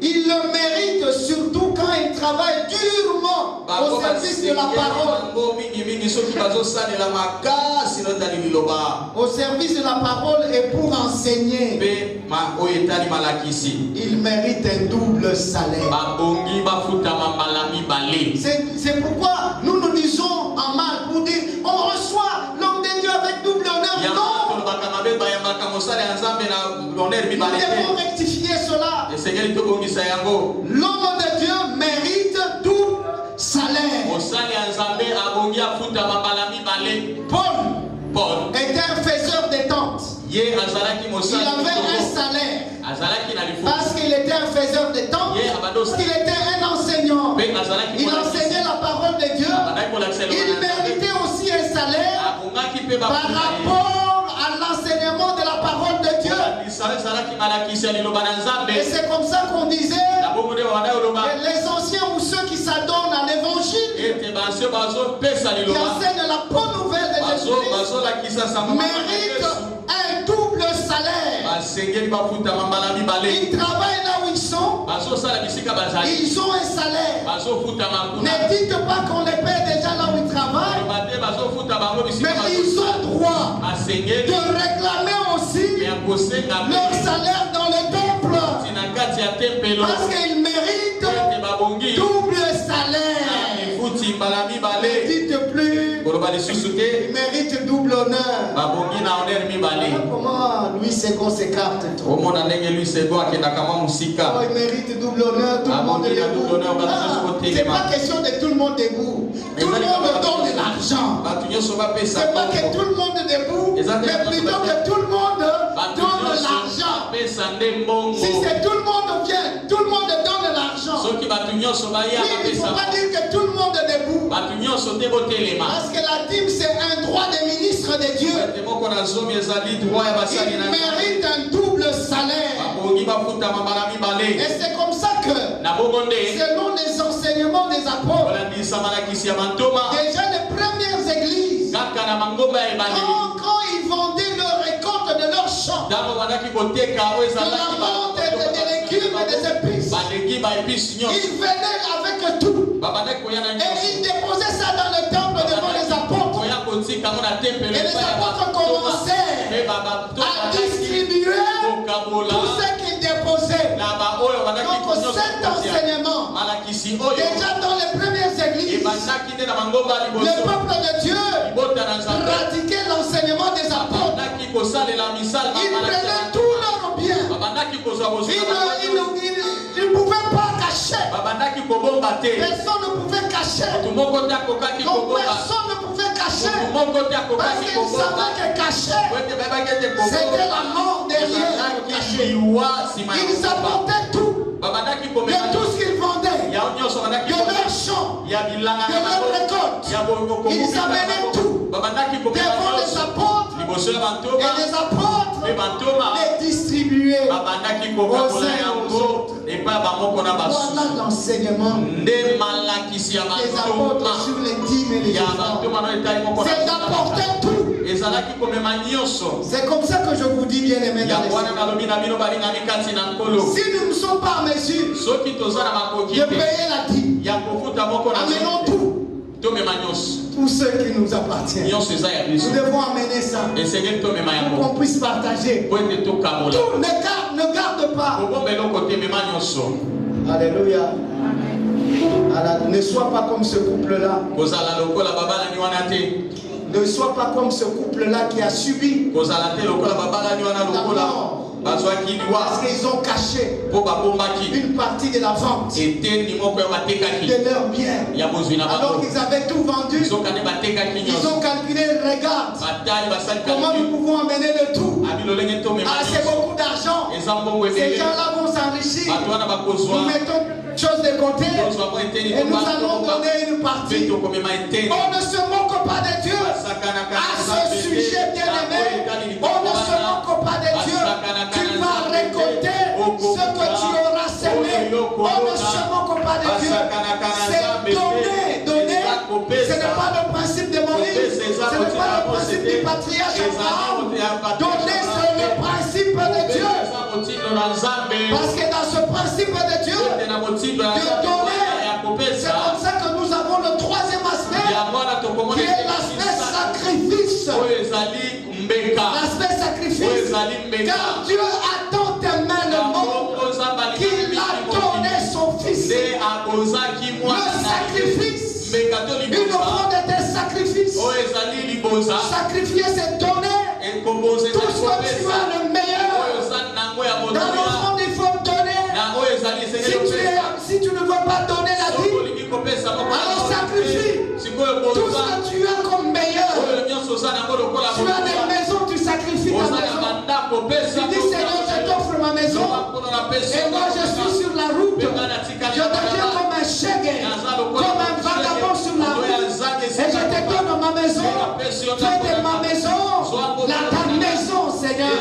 Ils le méritent surtout quand ils travaillent durement au service de la parole. Au service de la parole et pour enseigner. Ils méritent un double salaire. C'est pourquoi nous disons en mal pour dire on reçoit l'homme de Dieu avec double honneur. Non! Nous devons rectifier cela. L'homme de Dieu mérite double salaire. Paul était un faiseur des tentes. Il avait un salaire parce qu'il était un faiseur des tentes. Il était un enseignant. Il enseignait la parole de Dieu. Il méritait aussi un salaire par rapport à l'enseignement de la parole de Dieu. Et c'est comme ça qu'on disait que les anciens ou ceux qui s'adonnent à l'évangile, qui enseignent la bonne nouvelle de méritent un double salaire. Ils travaillent là où ils sont. Ils ont un salaire. Ne dites pas qu'on les paie déjà là où ils travaillent. Mais ils ont droit de réclamer aussi leur salaire dans le temple. Parce qu'ils méritent double salaire. Ne dites plus. Il mérite double honneur. Comment lui c'est qu'on s'écarte trop. Il mérite double honneur. Tout le monde est debout. C'est pas question de tout le monde debout. Tout le monde donne de l'argent. C'est pas que tout le monde est debout, mais plutôt que tout le monde donne de l'argent. Si c'est tout le monde vient, tout le monde donne de l'argent. Il ne faut pas dire que tout le monde est debout. Parce que la dîme c'est un droit des ministres de Dieu. Il mérite un double salaire. Et c'est comme ça que, selon les enseignements des apôtres, déjà les premières églises, quand ils vendaient leur récolte de leurs champs, de la vente des légumes et des épices, ils venaient avec tout. Et ils déposaient ça dans le temple devant les apôtres. Et les apôtres commençaient à distribuer tout ce qu'ils déposaient. Donc cet enseignement, déjà dans les premières églises, le peuple de Dieu pratiquait l'enseignement des apôtres. Ils prenaient tout leur bien. Ils ne pouvaient pas cacher. Personne ne pouvait cacher. Donc personne ne pouvait cacher. Parce qu'ils savaient que cacher, c'était la mort derrière le cachet. Ils apportaient tout. De tout ce qu'ils vendaient. De leurs champs. De leurs récoltes. Ils amenaient tout. Devant les apôtres. Et les apôtres les distribuaient aux uns et aux autres. Voilà l'enseignement des apôtres sur les dîmes et les offrandes. C'est d'apporter tout. C'est comme ça que je vous dis, bien aimés dans les si nous ne sommes pas en mesure de payer la dîme, amenons tout. Tout ce qui nous appartient. Nous devons amener ça pour qu'on puisse partager. Tout ne garde pas. Alléluia. Ne sois pas comme ce couple-là. Ne sois pas comme ce couple-là qui a subi la mort. Parce qu'ils ont caché une partie de la vente de leurs biens. Alors qu'ils avaient tout vendu, ils ont calculé, regarde, comment nous pouvons amener le tout. Ah, c'est beaucoup d'argent. Ces gens-là vont s'enrichir. Nous mettons chose de côté et nous allons donner une partie. On ne se moque pas de Dieu. À ce sujet, bien aimé, on ne se moque pas de Dieu. Tu vas récolter ce que tu auras semé. On ne se moque pas de Dieu. C'est donner. Ce n'est pas le principe de Moïse. Ce n'est pas le principe du patriarche Abraham. Donner, c'est le principe de Dieu. Parce que dans ce principe de Dieu, de donner, c'est comme ça que nous avons le troisième aspect, qui est l'aspect sacrifice. L'aspect sacrifice. Car Dieu a tant aimé le monde qu'il a donné son fils. Le sacrifice. Une offrande est un sacrifice. Sacrifier, c'est donner tout ce que tu as le meilleur. Dans l'offrande, il faut donner. Si tu ne veux pas donner la vie, alors sacrifie tout ce que tu as comme meilleur. Tu as des maisons, tu sacrifies ta maison. Tu dis, Seigneur, je t'offre ma maison. Et moi, je suis sur la route. Je deviens comme un shege, comme un vagabond sur la route. Et je te donne ma maison. Fais de ma maison ta maison, Seigneur.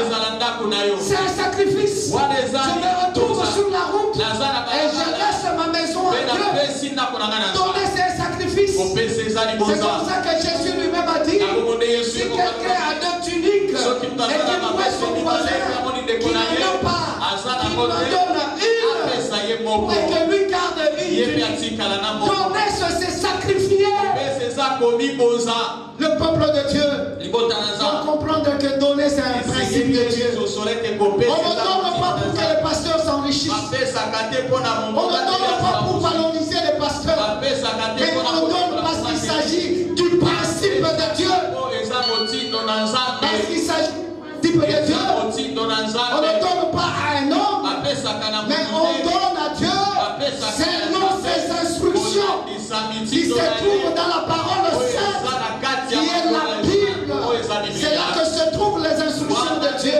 C'est un sacrifice. Je me retrouve sur la route et je laisse ma maison à Dieu. Donner, c'est un sacrifice. C'est comme ça que Jésus lui-même a dit, si qui voit son voisin qui n'en a pas, qui lui donne une pour que lui garde une. Donner, c'est sacrifier. Le peuple de Dieu doit comprendre que donner c'est un principe de Dieu. On ne donne pas pour que les pasteurs s'enrichissent. On ne donne pas pour valoriser les pasteurs. Mais on donne parce qu'il s'agit du principe de Dieu. Parce qu'il s'agit du principe de Dieu. On ne donne pas à un homme, mais on donne à Dieu selon ses instructions qui se trouvent dans la parole sainte, qui est la Bible. C'est là que se trouvent les instructions de Dieu.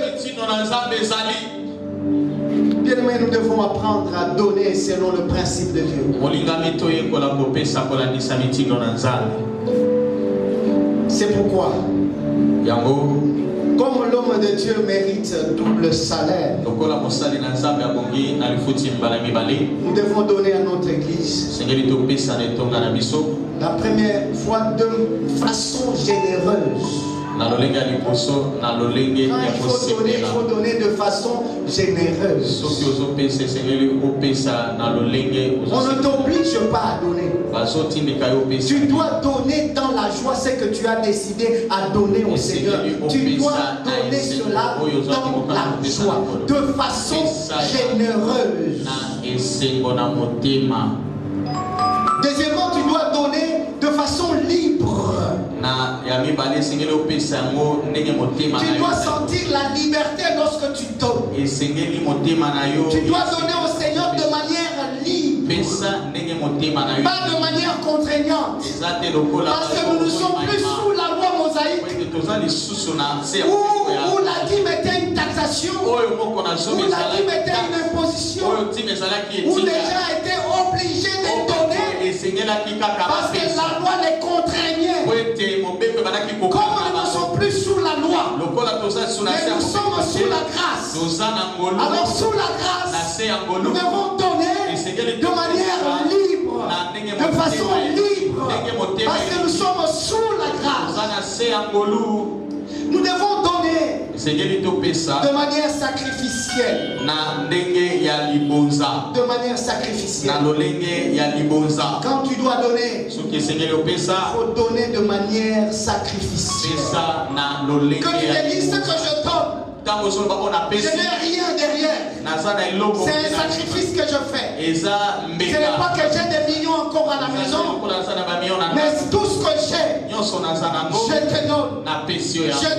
Bien-aimés, nous devons apprendre à donner selon le principe de Dieu. C'est pourquoi, comme l'homme de Dieu mérite double salaire, nous devons donner à notre église la première fois de façon généreuse. Il faut donner de façon généreuse. On ne t'oblige pas à donner. Tu dois donner dans la joie ce que tu as décidé à donner au Seigneur. Tu dois donner cela dans la joie, de façon généreuse. Deuxièmement, tu dois donner de façon libre. Tu dois sentir la liberté lorsque tu donnes. Tu dois donner au Seigneur de manière libre, pas de manière contraignante. Parce que nous ne sommes plus sous la loi mosaïque où la dîme était une taxation, où la dîme était une imposition, où les gens étaient obligés de donner parce que la loi les contraignait. Comme nous ne sommes plus sous la loi, mais nous sommes sous la grâce. Alors sous la grâce, nous devons donner de manière libre, de façon libre, parce que nous sommes sous la grâce. Nous devons donner de manière sacrificielle. De manière sacrificielle. Quand tu dois donner, il faut donner de manière sacrificielle. Que tu te dises ce que je donne, je n'ai rien derrière. C'est un sacrifice que je fais. Ce n'est pas que j'ai des millions encore à la maison, mais tout ce que j'ai, je te donne. Je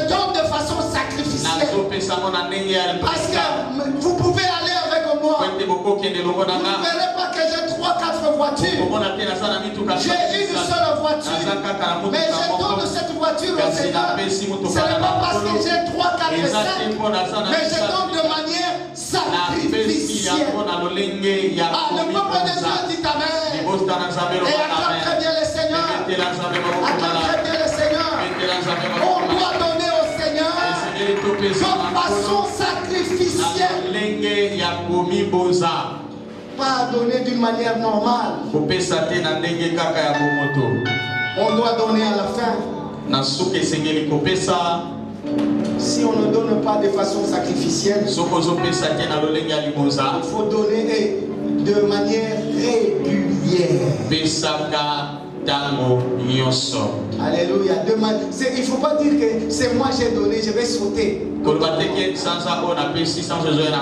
donne de façon sacrificielle. Parce que vous pouvez aller avec moi. Vous ne verrez pas que j'ai 3-4 voitures. J'ai une seule voiture. Mais je donne cette voiture au Seigneur. Ce n'est pas parce que j'ai 3, 4 et 5. Mais je donne de manière sacrificielle. Le peuple de Dieu dit Amen. Et acclame très bien le Seigneur. Acclame très bien le Seigneur. On doit donner au Seigneur de façon sacrificielle. Pas donner d'une manière normale. On doit donner à la fin. Si on ne donne pas de façon sacrificielle, il faut donner de manière régulière. Alléluia. Il ne faut pas dire que c'est moi j'ai donné, je vais sauter.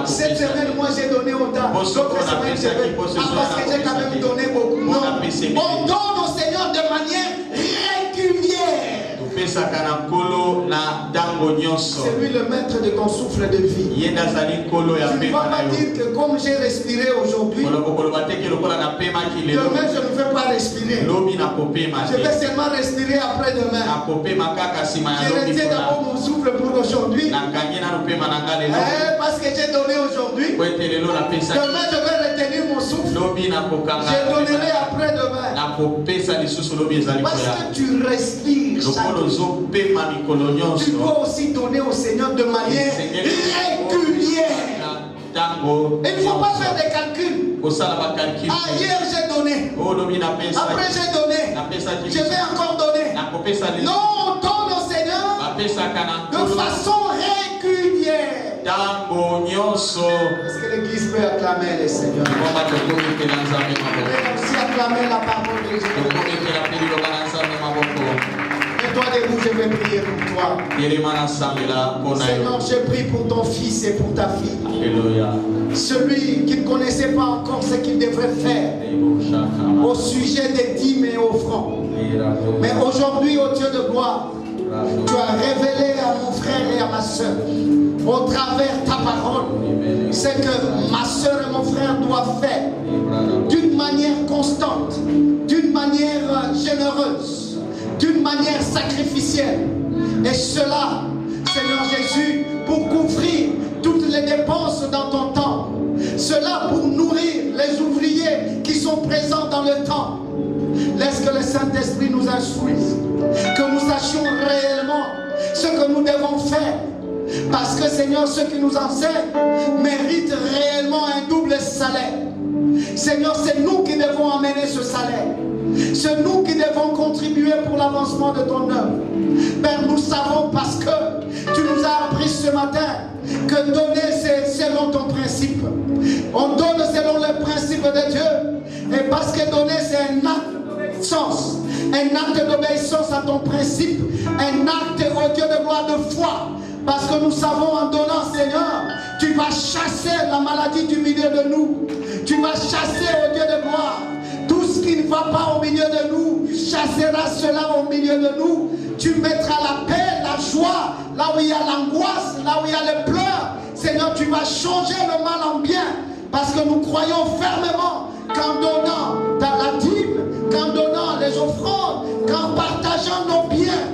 Cette semaine, moi j'ai donné autant. L'autre semaine, je vais. Parce que j'ai quand même donné beaucoup. Non. On donne au Seigneur de manière régulière. C'est lui le maître de ton souffle de vie. Tu ne vas pas dire que comme j'ai respiré aujourd'hui, demain je ne vais pas respirer. Je vais seulement respirer après-demain. Je retiens d'abord mon souffle pour aujourd'hui. Parce que j'ai donné aujourd'hui. Demain je vais retenir mon souffle. Je donnerai après-demain. Parce que tu respires chaque jour. Tu dois aussi donner au Seigneur de manière régulière. Il ne faut pas faire des calculs. Hier j'ai donné. Après j'ai donné. Je vais encore donner. Non, on donne au Seigneur de façon régulière. Est-ce que l'Église peut acclamer le Seigneur? On peut aussi acclamer la parole de Dieu. Mets-toi debout, je vais prier pour toi. Seigneur, je prie pour ton fils et pour ta fille. Alléluia. Celui qui ne connaissait pas encore ce qu'il devrait faire au sujet des dîmes et offrandes. Mais aujourd'hui, ô Dieu de gloire, tu as révélé à mon frère et à ma soeur, au travers ta parole, ce que ma soeur et mon frère doivent faire d'une manière constante, d'une manière généreuse, d'une manière sacrificielle. Et cela, Seigneur Jésus, pour couvrir toutes les dépenses dans ton temps. Cela pour nourrir les ouvriers qui sont présents dans le temps. Laisse que le Saint-Esprit nous instruise, que nous sachions réellement ce que nous devons faire. Parce que Seigneur, ceux qui nous enseignent méritent réellement un double salaire. Seigneur, c'est nous qui devons amener ce salaire. C'est nous qui devons contribuer pour l'avancement de ton œuvre. Père, nous savons parce que tu nous as appris ce matin que donner c'est selon ton principe. On donne selon le principe de Dieu. Et parce que donner c'est un acte d'obéissance. Un acte d'obéissance à ton principe. Un acte, au Dieu de gloire, de foi. Parce que nous savons en donnant, Seigneur, tu vas chasser la maladie du milieu de nous. Tu vas chasser, au Dieu de gloire, tout ce qui ne va pas au milieu de nous. Tu chasseras cela au milieu de nous. Tu mettras la paix, la joie, là où il y a l'angoisse, là où il y a les pleurs. Seigneur, tu vas changer le mal en bien. Parce que nous croyons fermement qu'en donnant la dîme, qu'en donnant les offrandes, qu'en partageant nos biens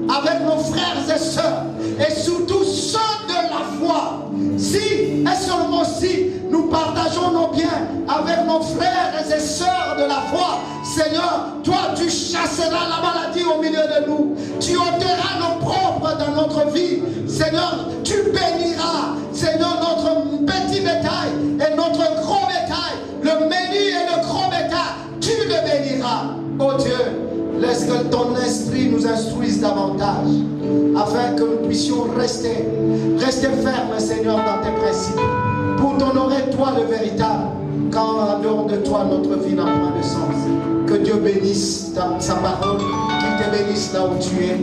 avec nos frères et sœurs, et surtout ceux de la foi, si et seulement si nous partageons nos biens avec nos frères et sœurs de la foi, Seigneur, toi tu chasseras la maladie au milieu de nous, tu ôteras nos propres dans notre vie, Seigneur, tu béniras, Seigneur, notre petit bétail et notre gros bétail, le menu et le gros bétail, tu le béniras, oh Dieu. Laisse que ton esprit nous instruise davantage, afin que nous puissions rester fermes, Seigneur, dans tes principes, pour t'honorer toi le véritable, quand en dehors de toi notre vie n'a point de sens. Que Dieu bénisse sa parole, qu'il te bénisse là où tu es.